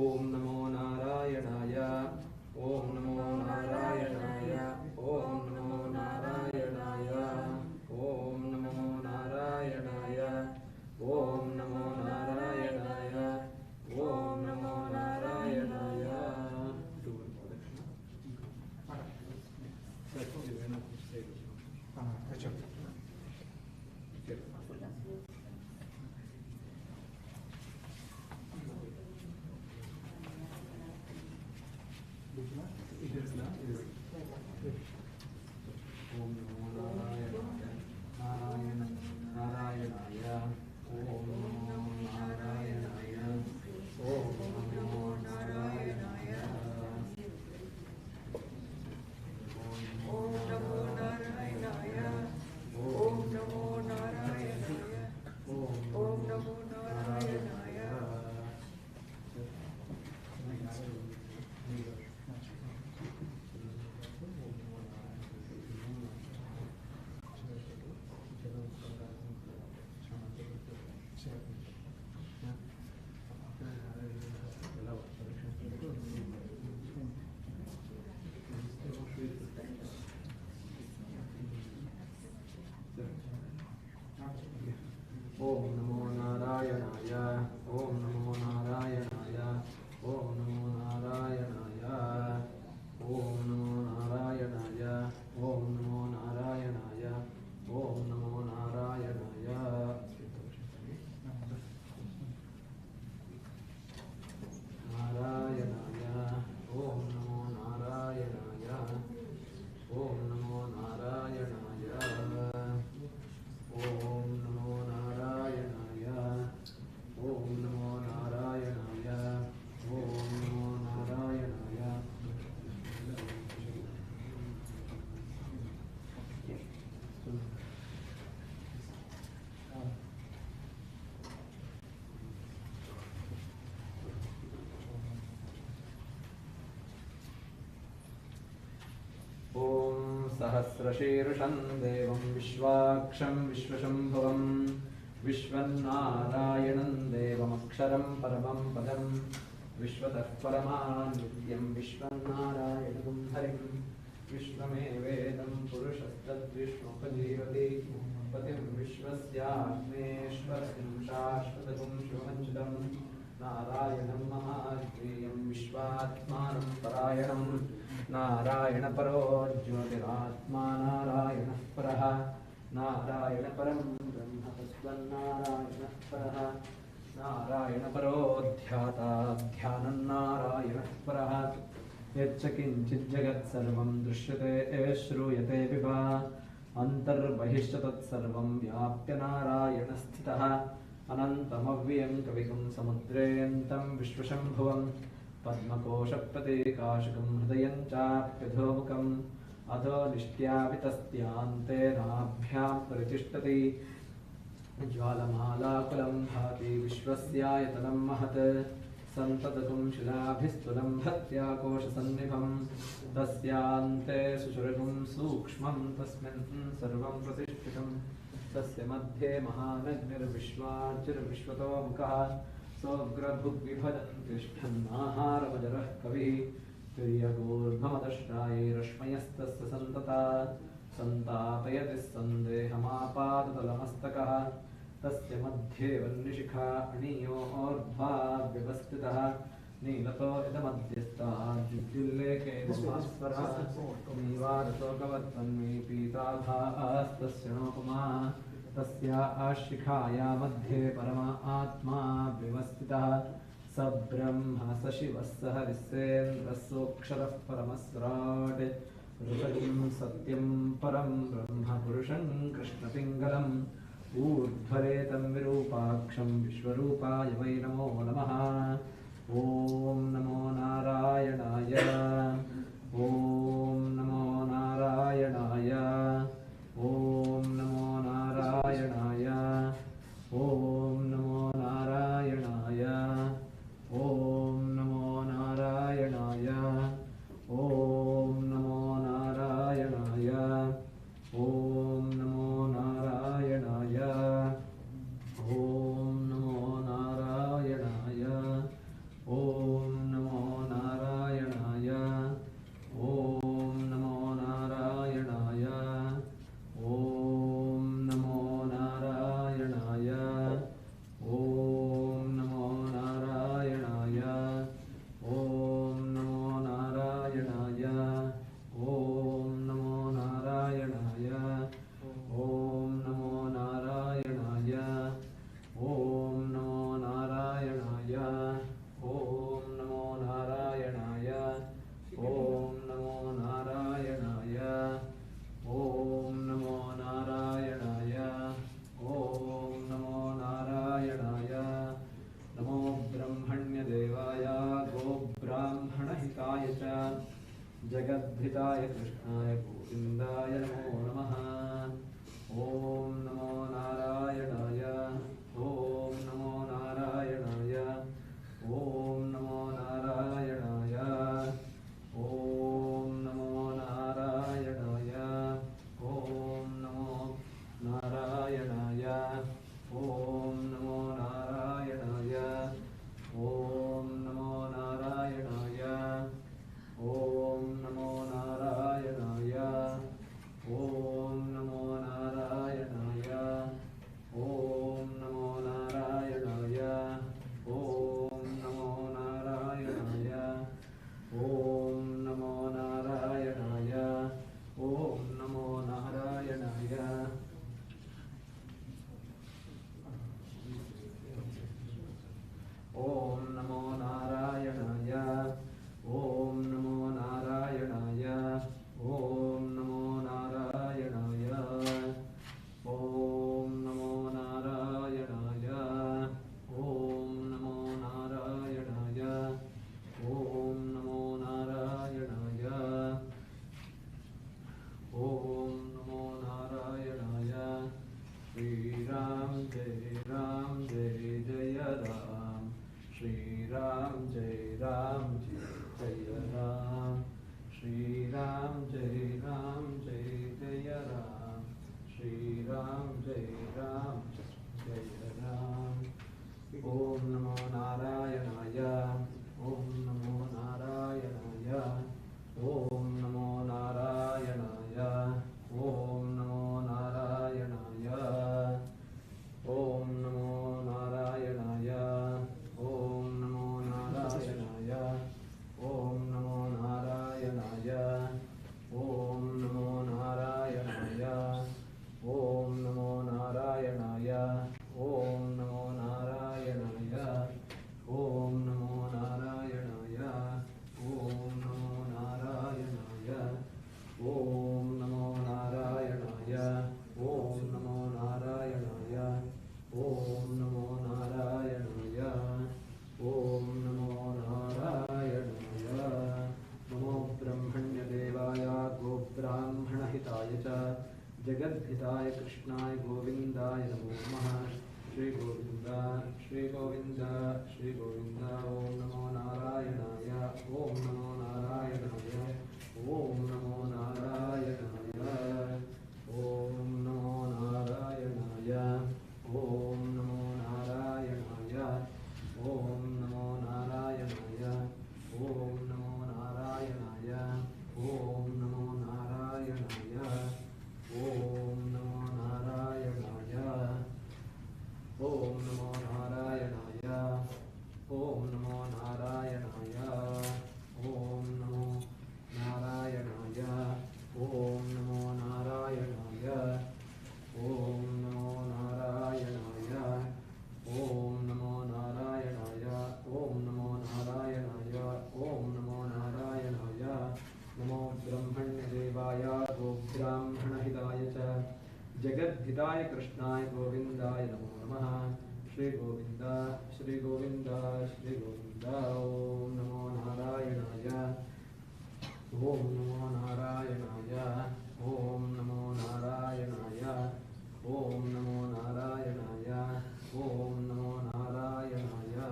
ॐ नमो नारायणाय ॐ नमो नारायणाय ॐ नमो नारायणाय ॐ नमो नारायणाय ॐ नमो नारायणाय ॐ नमो नारायणाय ॐ नमो नारायणाय ॐ नमो नारायणाय ॐ नमो नारायणाय ॐ नमो नारायणाय ॐ नमो नारायणाय ॐ नमो नारायणाय नारायणाय ॐ नमो नारायणाय ॐ नमो नारायणाय ॐ नमो नारायणाय ॐ नमो नारायणाय ॐ नमो नारायणाय ॐ सहस्रशीर्षं देवं विश्वाक्षं विश्वशम्भुवं विश्वन्नारायणं देवमक्षरं परमं पदं विश्वतः परमानित्यं विश्वन्नारायणं हरिं विश्वमेवेदं पुरुषस्तद्विष्णुपजीवति पतिं विश्वस्याग्नेश्वरं शाश्वतगुं शिवमच्युतं नारायणं महाज्ञेयं विश्वात्मानं परायणं नारायणपरो ज्योतिरात्मा नारायणः परः नारायणपरं ब्रह्म तस्त्वन्नारायणः परः नारायणपरो ध्याता ध्यानं नारायणः परः यच्च किञ्चित् जगत्सर्वं दृश्यते श्रूयते विभा अन्तर्बहिश्च तत्सर्वं व्याप्य नारायणस्थितः अनन्तमव्ययं कविकुं समुद्रेऽन्तं विश्वशम्भुवं पद्मकोशप्रतीकाशकं हृदयं चाप्यधोमुखम् अधो निष्ट्यावितस्त्यान्ते नाभ्यां परितिष्ठति ज्वालमालाकुलं भाति विश्वस्यायतनं महत् सन्ततगुं शिलाभिस्तुलं भक्त्याकोशसन्निभं तस्यान्ते सुषुरगुं सूक्ष्मं तस्मिन् सर्वं प्रतिष्ठितं तस्य मध्ये महानग्निर्विश्वाचिर्विश्वतो मुखः सोऽग्रभुग्विभजन् तिष्ठन्नाहारमजरः कविः तिर्यगोर्भमदश्रायैरश्मयस्तस्य सन्तता सन्तापयति सन्देहमापादतलमस्तकः तस्य मध्ये वह्निशिखा अणीयोर्ध्वा व्यवस्थितः नीलतो इदमध्यस्ताद्युल्लेखे महास्वरः नीवारतोकवत्वन्वी पीताभास्तस्य नोपमा तस्या शिखाया मध्ये परमा आत्मा व्यवस्थितः स ब्रह्म स शिवः स हरिस्सेन्द्रः सोऽक्षरः परमस्वराट् ऋषिं सत्यं परं ब्रह्म पुरुषं कृष्णपिङ्गलम् ऊर्ध्वरेतं विरूपाक्षं विश्वरूपाय वै नमो नमः ॐ नमो नारायणाय ॐ नमो नारायणाय ॐ नमो नारायणाय ॐ नमो नारायणाय ॐ नमो नारायणाय ॐ नमो नारायणाय ॐ नमो नारायणाय ॐ नमो नारायणाय ॐ Jai Ram, Jai Jaya Ram. Shri Ram, Jai Ram, Jai Jaya Ram. Shri Ram, Jai Ram, Jai Jaya Ram. Shri Ram, Jai Ram, Jaya Ram. Om Namo Narayanaya. Om Namo Narayanaya. Om Namo Narayanaya. Om Namo Narayanaya. Om Namo Narayanaya. Om Namo Narayanaya. Om Namo Narayanaya. Om Namo Narayanaya. Om Namo Narayanaya. Om Namo Narayanaya. Om Namo Narayanaya. Om Namo Narayanaya. Om Namo Narayanaya. Om Namo Narayanaya. Om Namo Narayanaya. Om Namo Narayanaya. Namo Brahmanya Devaya Go Brahmana Hitaya Cha Jagadhitaya Krishnaya Govindaya Namo Namaha. Shri Govinda, Shri Govinda, Shri Govinda. Om Namo Narayanaya. Om Namo Narayanaya. Om Namo Narayanaya. Om Namo Narayanaya. Om Namo Narayanaya. Om Namo Narayanaya. Om Namo Narayanaya. Om Namo Narayanaya. Om Namo Narayanaya. Om Namo Narayanaya. Om Namo Narayanaya. Om Namo Narayanaya. Om Namo Narayanaya. Om Namo Narayanaya. Om Namo Narayanaya. Om Namo Narayanaya. Om Namo Narayanaya. Namo Brahmanya Devaya Go Brahmana Hidaya Cha Jagadhitaya Krishnaya Govindaya Namo Namaha. Shri Govinda, Shri Govinda, Shri Govinda. Om Namo Narayanaya. Om Namo Narayanaya. Om Namo Narayanaya. Om Namo Narayanaya. Om Namo Narayanaya.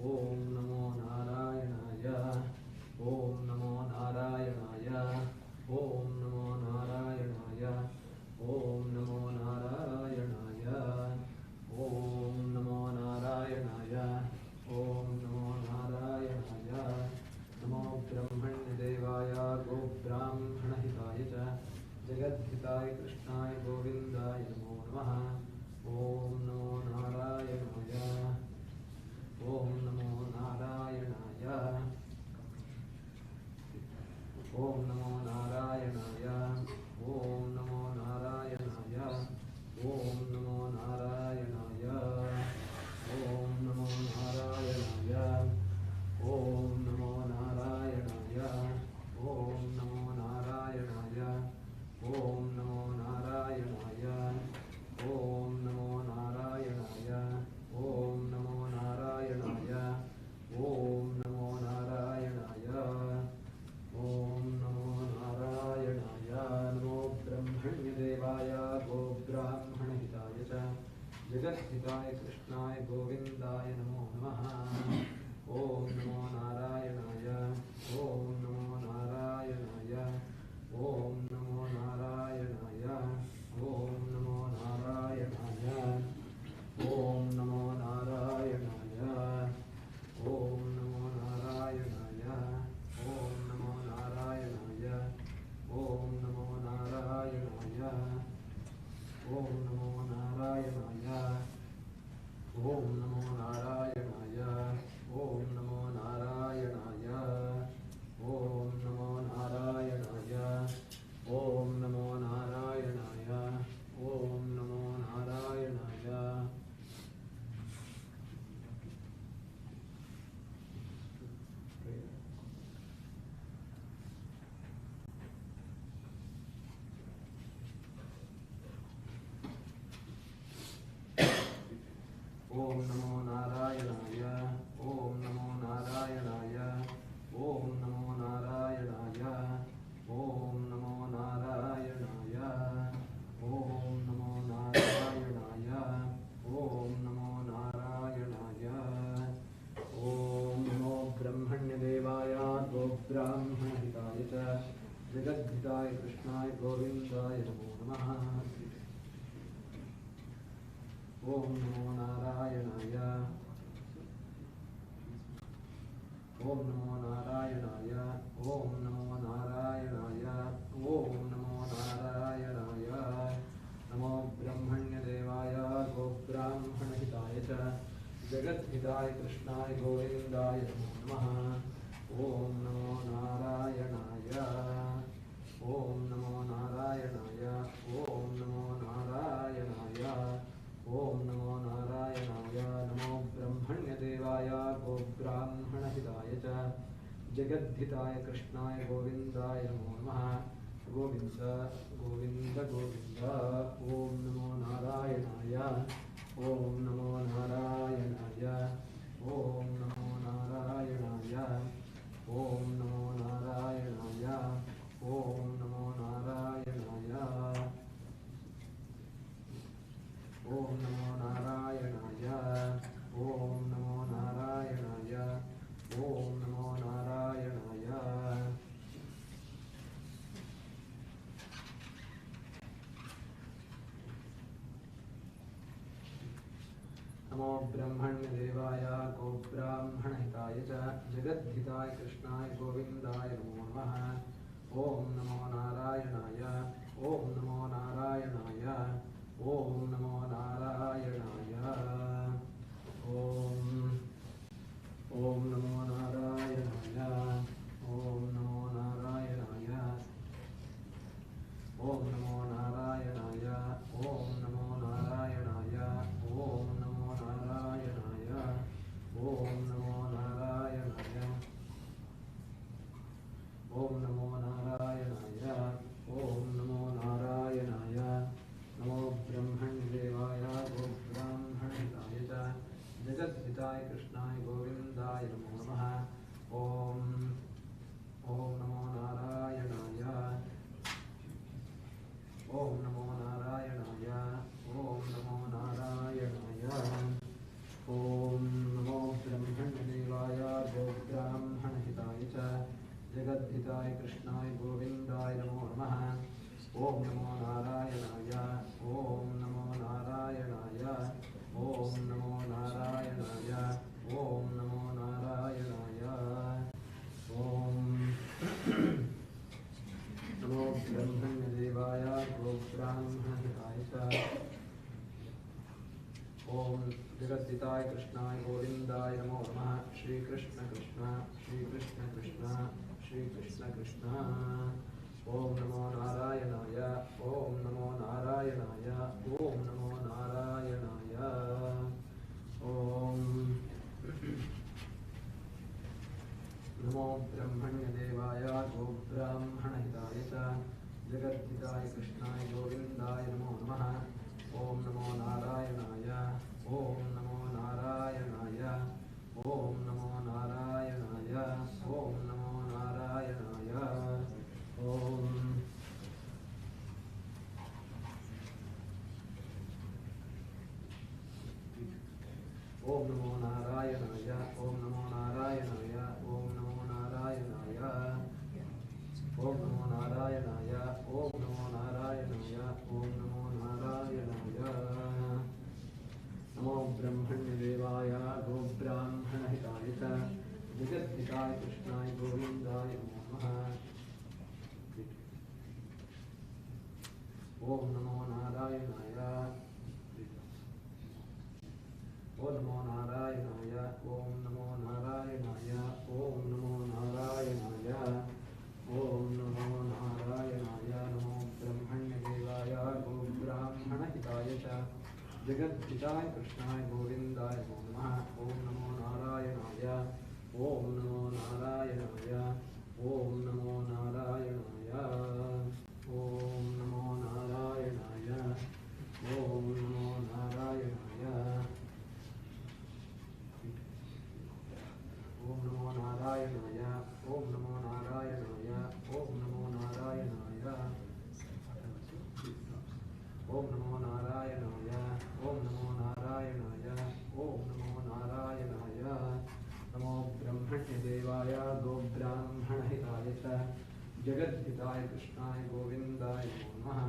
Om Namo Narayanaya. Om Namo Narayanaya. Om Namo Narayanaya. Om Namo Narayanaya. Om Namo Narayanaya. Om Namo Narayanaya. Namo Brahmanya Devaya Go Brahmana Hitaya Cha Jagadhitaya Krishnaya Govindaya Namo Namaha. Om Namo Narayanaya. Om Namo Narayanaya. Om Namo Narayanaya. Om Namo Narayanaya. Om Namo Narayanaya. Om Namo Narayanaya. Om Namo Narayanaya. Om Namo Narayanaya. Om Namo Narayanaya. Om Namo Narayanaya. Om Namo Narayanaya. Om Namo Narayanaya. Om Namo Narayanaya. Namo Brahmanya Devaya Go Brahmana Hitaya Cha Jagadhitaya Krishnaya Govindaya Namo Namaha. Om Namo Narayanaya. Om Namo Narayanaya. Om Namo Narayanaya. Om Namo Narayanaya. Om Namo Narayanaya. Om Namo Narayanaya. Om Namo Narayanaya. Om Namo Narayanaya. Om Namo Narayanaya. Om Namo Narayanaya. Om Namo Narayanaya. Om Namo Narayanaya. Om Namo Narayanaya. Om Namo Narayanaya. Om Namo Narayanaya. Om Namo Narayanaya. जगद्धिताय कृष्णाय गोविन्दाय नमो नमः ॐ नमो नारायणाय ॐ नमो नारायणाय ॐ नमो नारायणाय ॐ नमो नारायणाय नमो ब्रह्मण्यदेवाय गोब्राह्मणहिताय च जगद्धिताय कृष्णाय गोविन्दाय नमो नमः ॐ नमो नारायणाय ॐ नमो नारायणाय ॐ नमो नारायणाय ॐ नमो नारायणाय नमो ब्रह्मण्यदेवाय गोब्राह्मणहिताय च जगद्धिताय कृष्णाय गोविन्दाय नमो नमः गोविन्द गोविन्द गोविन्द ॐ नमो नारायणाय ॐ नमो नारायणाय ॐ नमो नारायणाय ॐ नमो नारायणाय ॐ नमो नारायणाय ॐ नमो नारायणाय ॐ नमो नारायणाय ॐ नमो नारायणाय नमो ब्रह्मण्यदेवाय गोब्राह्मणहिताय च जगद्धिताय कृष्णाय गोविन्दाय नमो नमः ॐ नमो नारायणाय ॐ नमो नारायणाय ॐ नमो नारायणाय ॐ नमो नारायणाय ॐ नमो नारायणाय ॐ नमो नारायणाय ॐ नमो नारायणाय ॐ नमो नारायणाय ॐ नमो नारायणाय ॐ नमो नारायणाय ॐ नमो नारायणाय नमो ब्रह्मण्यदेवाय गोब्राह्मणहिताय च जगद्धिताय कृष्णाय गोविन्दाय नमो नमः ॐ नमो नारायणाय ॐ नमो नारायणाय ॐ नमो नारायणाय ॐ नमो ब्रह्मण्यदेवाय गोब्राह्मणहिताय च जगद्धिताय कृष्णाय गोविन्दाय नमो नमः ॐ नमो नारायणाय ॐ नमो नारायणाय ॐ नमो नारायणाय ॐ नमो नारायणाय ॐ नमो ब्रह्मण्यदेवाय गोब्राह्मणहिताय च ॐ जगद्धिताय कृष्णाय गोविन्दाय नमो नमः श्रीकृष्ण कृष्ण श्रीकृष्ण कृष्ण श्रीकृष्ण कृष्ण ॐ नमो नारायणाय ॐ नमो नारायणाय ॐ नमो नारायणाय ॐ नमो ब्रह्मण्यदेवाय गोब्राह्मणहिताय च जगद्धिताय कृष्णाय गोविन्दाय नमो नमः ॐ नमो नारायणाय ॐ नमो नारायणाय ॐ नमो नारायणाय ॐ नमो नारायणाय ॐ नमो नारायणाय ॐ नमो नारायणाय ॐ नमो नारायणाय ॐ नमो नारायणाय ॐ नमो नारायणाय ॐ नमो नारायणाय नमो ब्रह्मण्यदेवाय गोब्राह्मणहिताय च जगद्धिताय कृष्णाय गोविन्दाय नमो नमः ॐ नमो नारायणाय ॐ नमो नारायणाय ॐ नमो नारायणाय ॐ नमो नारायणाय ॐ नमो नारायणाय नमो ब्रह्मण्यदेवाय गोब्राह्मणहिताय च जगद्धिताय कृष्णाय गोविन्दाय नमो नमः ॐ नमो नारायणाय ॐ नमो नारायणाय ॐ नमो नारायणाय ॐ नमो नारायणाय ॐ नमो नारायणाय ॐ नमो नारायणाय ॐ नमो नारायणाय ॐ नमो नारायणाय ॐ नमो नारायणाय ॐ नमो नारायणाय ॐ नमो नारायणाय नमो ब्रह्मण्यदेवाय गोब्राह्मणहिताय च जगद्धिताय कृष्णाय गोविन्दाय नमो नमः।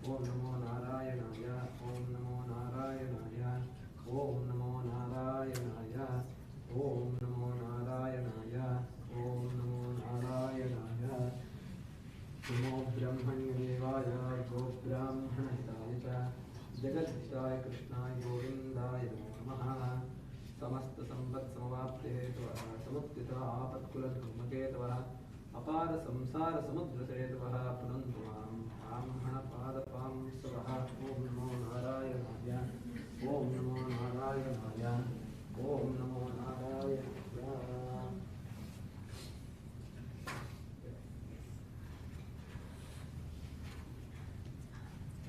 ॐ नमो नारायणाय, ॐ नमो नारायणाय, ॐ नमो नारायणाय, ॐ नमो नारायणाय, ॐ नमो नारायणाय। नमो ब्रह्मण्यदेवाय गोब्राह्मणहिताय च जगद्धिताय कृष्णाय गोविन्दाय नमो नमः। समस्तसम्पत्समवाप्ते हेतवः समुत्थितः आपत्कुलधूमकेतवः अपार संसारसमुद्रसेतवः पुनन्तु मां ब्राह्मणपादपांसवः। ॐ नमो नारायणाय, ॐ नमो नारायणाय, ॐ नमो नारायणाय।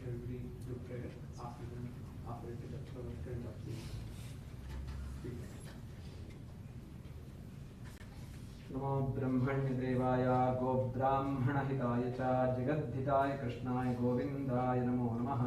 Everybody do prayer after it is turn up the नमो ब्रह्मण्यदेवाय गोब्राह्मणहिताय च जगद्धिताय कृष्णाय गोविन्दाय नमो नमः।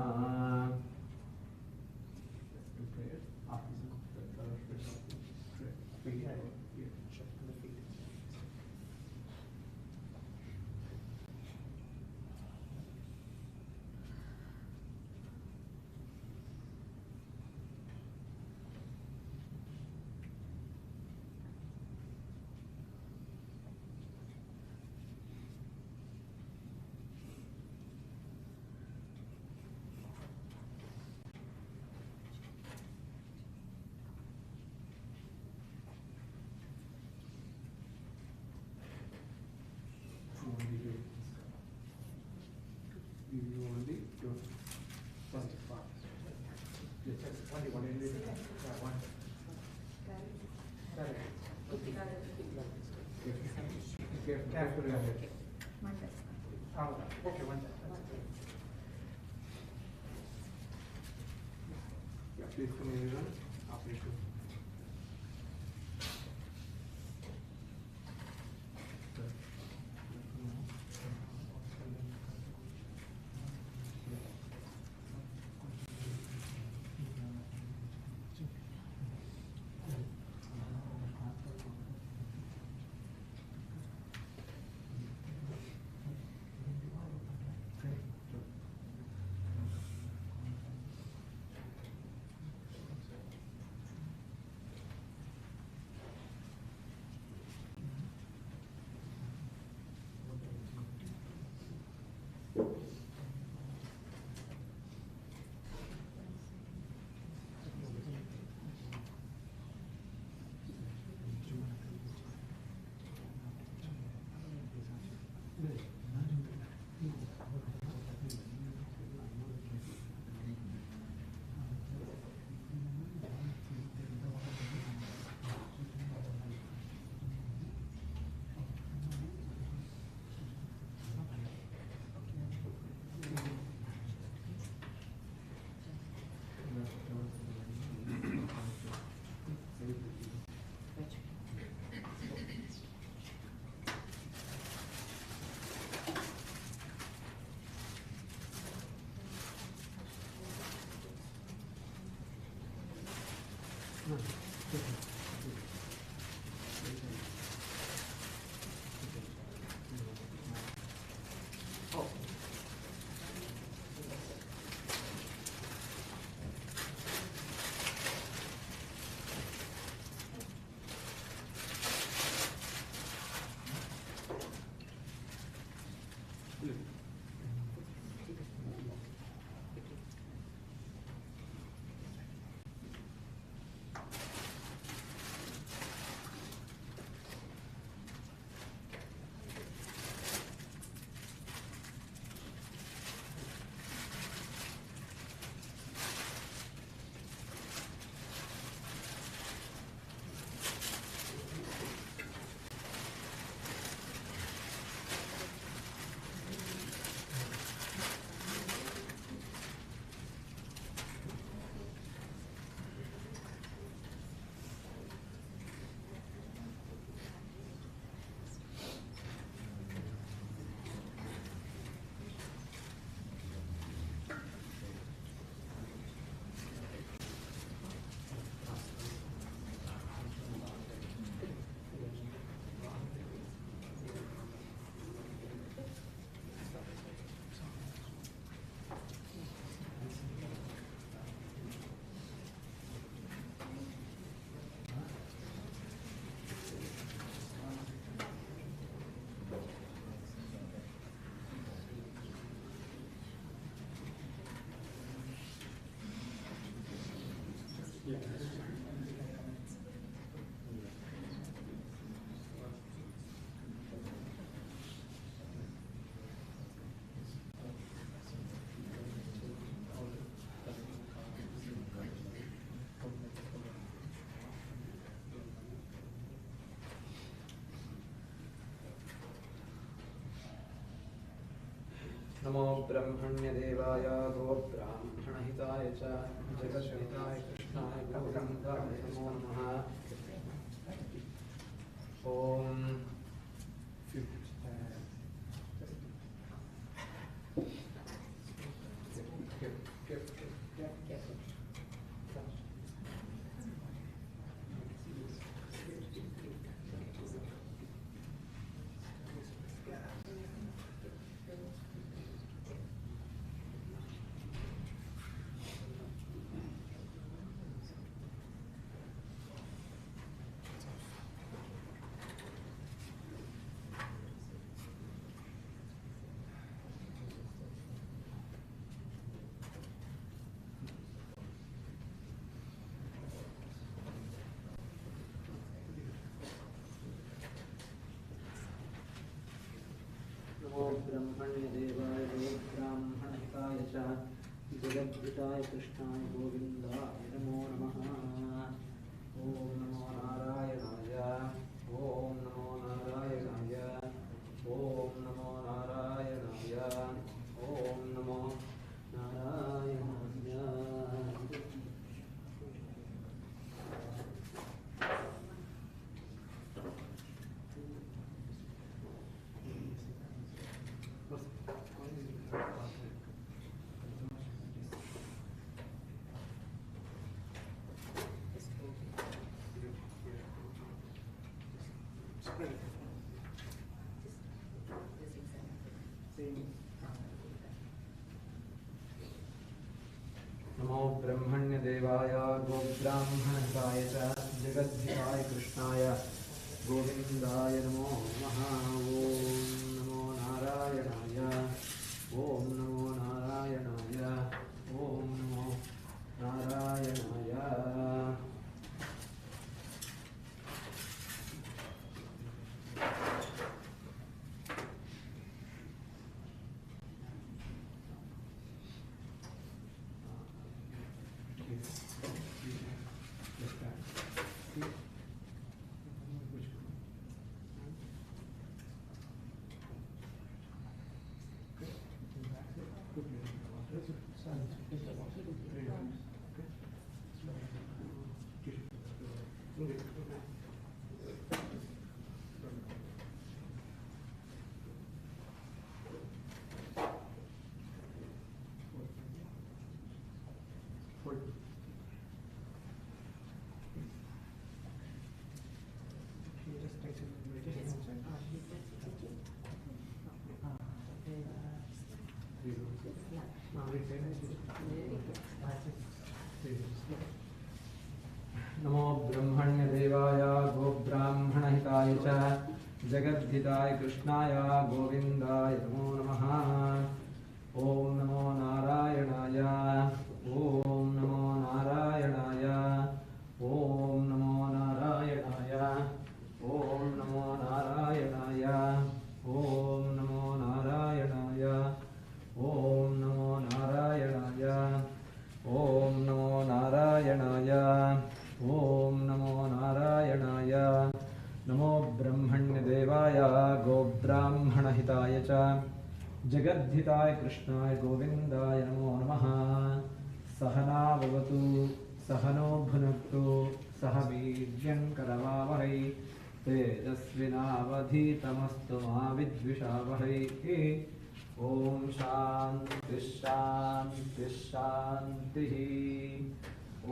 Please come here, operation. नमो ब्रह्मण्यदेवाय गोब्राह्मणहिताय च जगद्हिताय कृष्णाय गोविन्दाय नमो नमः। ॐ नमो ब्रह्मण्यदेवाय गोब्राह्मणहिताय च जगद्धिताय कृष्णाय गोविन्दाय नमो नमः। ॐ नमो नारायणाय ॐ नमो नारायणाय ॐ नमो नारायणाय ॐ नमो नारायणाय। नमो ब्रह्मण्यदेवाय गोब्राह्मणहिताय च जगद्धिताय कृष्णाय गोविन्दाय नमो नमः। ॐ नमो नारायणाय ॐ नमो नारायणाय ॐ नमो नारायणाय। नमो ब्रह्मण्यदेवाय गोब्राह्मणहिताय च जगद्धिताय कृष्णाय गोविन्दाय नमो नमः। ॐ नमो नारायणाय ॐ नमो नारायणाय ॐ नमो नारायणाय ॐ नमो नारायणाय ॐ नमो नारायणाय ॐ नमो नारायणाय ॐ नमो नारायणाय ॐ नमो नारायणाय। नमो ब्रह्मण्यदेवाय गोब्राह्मणहिताय च जगद्धिताय कृष्णाय गोविन्दाय नमो नमः। सहना भवतु सहनो भुनक्तु सह वीर्यङ्करवावहै तेजस्विनावधीतमस्तु मा विद्विषावहै। ॐ शान्तिः शान्तिः शान्तिः। ॐ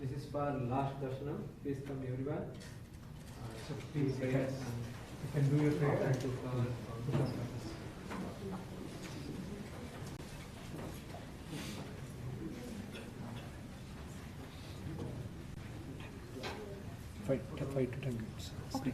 This is for last darshanam. Please come everyone. So please, you can do your prayer and to cover all the Five to 10 minutes. Okay.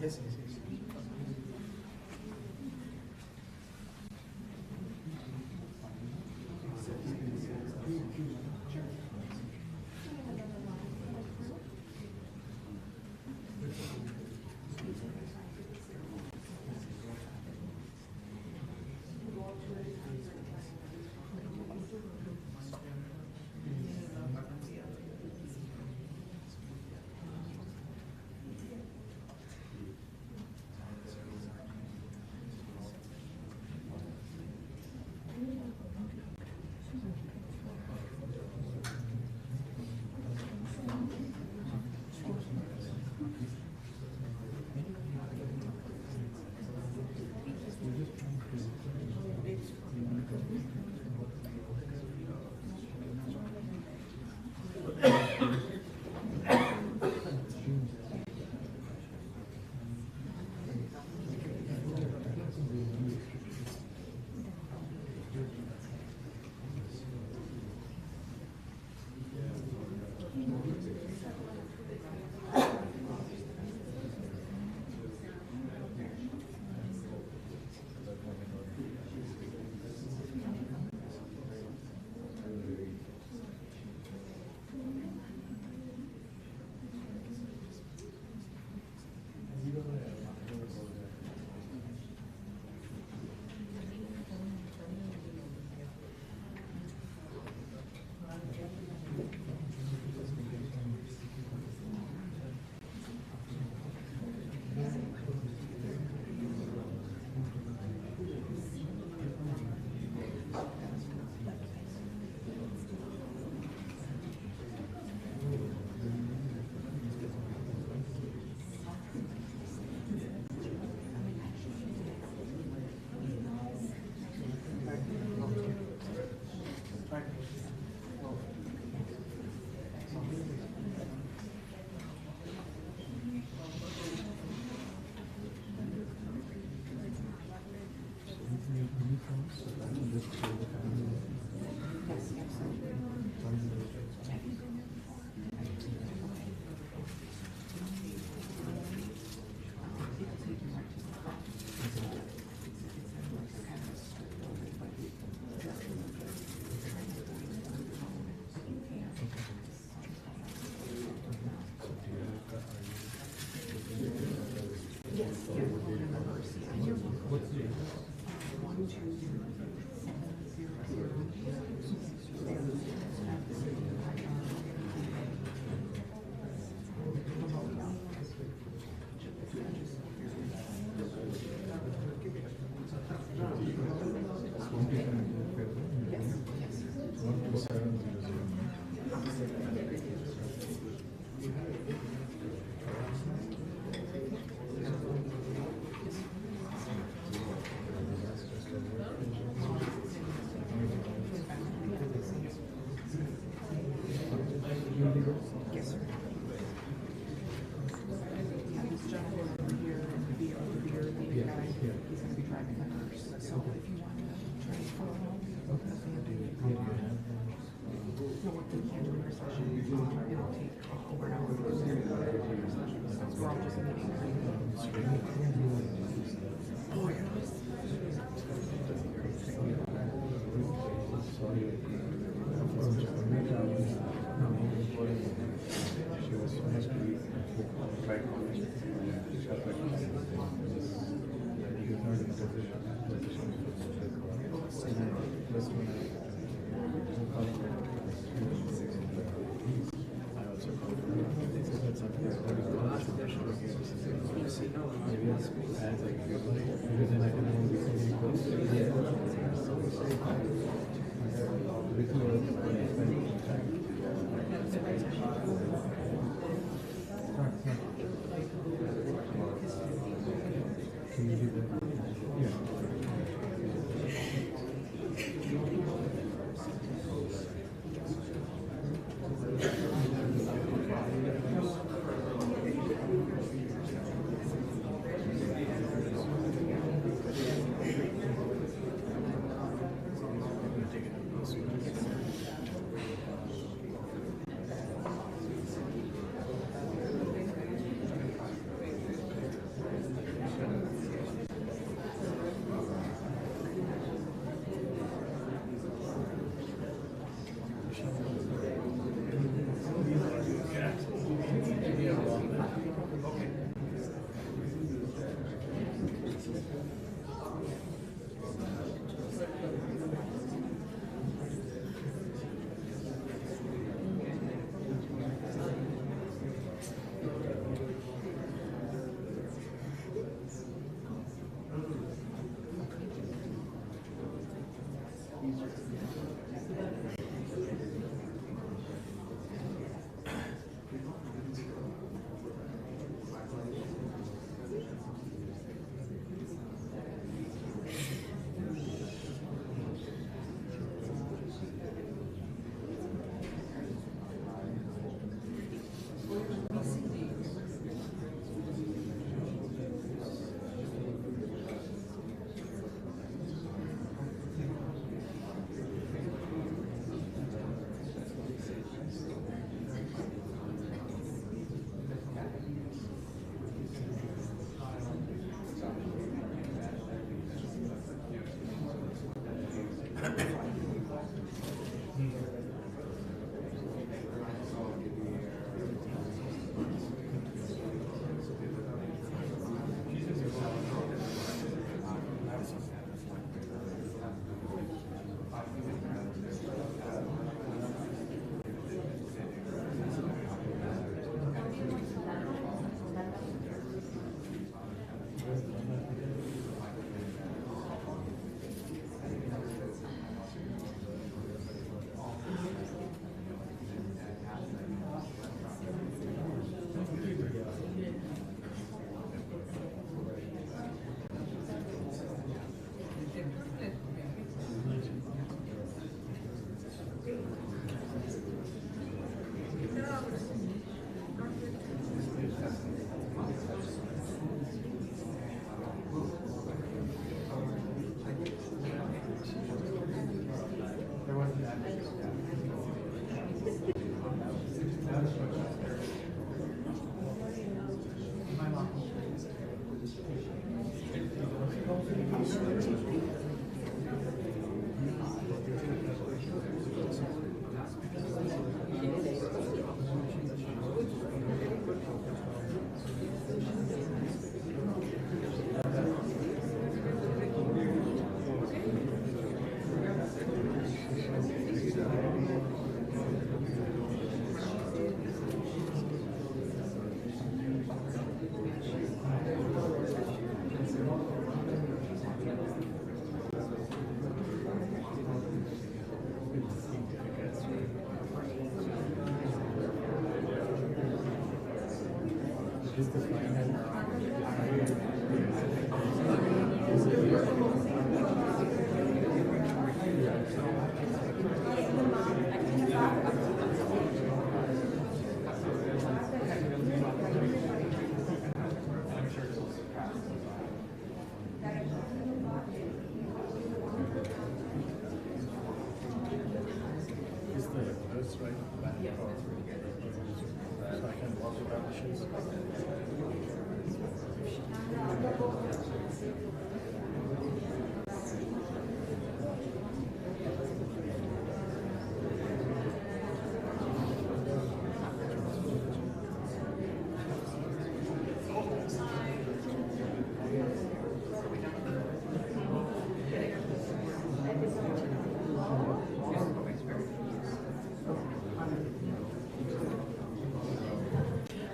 Yes, yes, yes.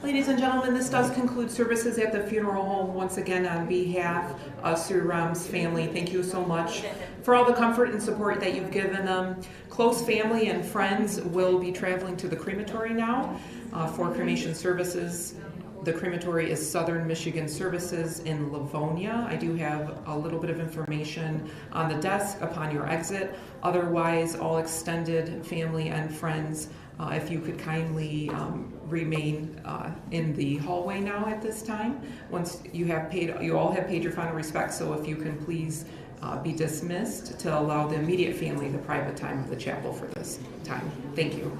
Ladies and gentlemen, this does conclude services at the funeral home. Once again, on behalf of Sriram's family, thank you so much for all the comfort and support that you've given them. Close family and friends will be traveling to the crematory now for cremation services. The crematory is Southern Michigan Services in Livonia. I do have a little bit of information on the desk upon your exit. Otherwise, all extended family and friends, if you could kindly remain in the hallway now at this time. Once you have paid, you all have paid your final respects, so if you can please be dismissed to allow the immediate family the private time of the chapel for this time. Thank you.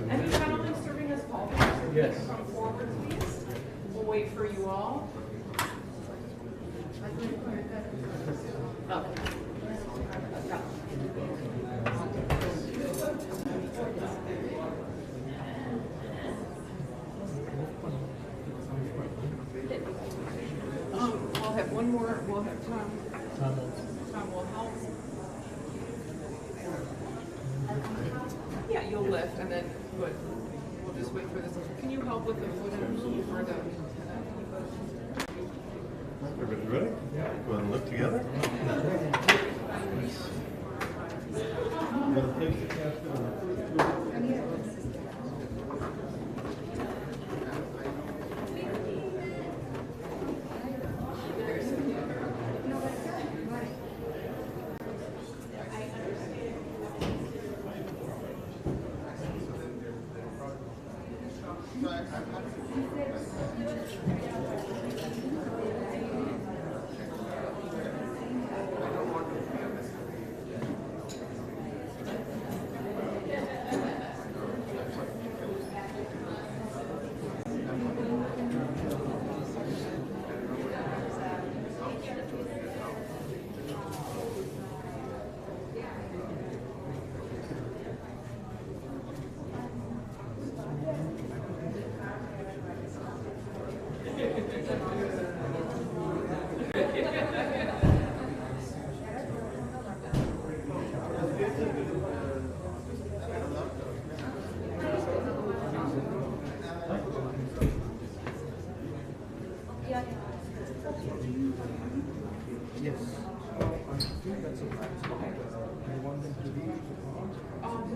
Any gentlemen serving as pallbearers? Yes. Come forward, please. We'll wait for you all. We'll have one more. We'll have Tom. Tom will help. Yeah, you'll lift and then good. We'll just wait for this. Can you help with the footage for the? Everybody ready? Yeah. Go ahead and look together.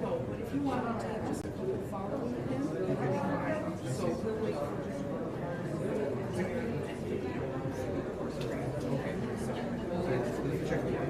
No, but if you want to take just a couple follow him, that'd be fine. So we'll wait for Okay, so, check it out.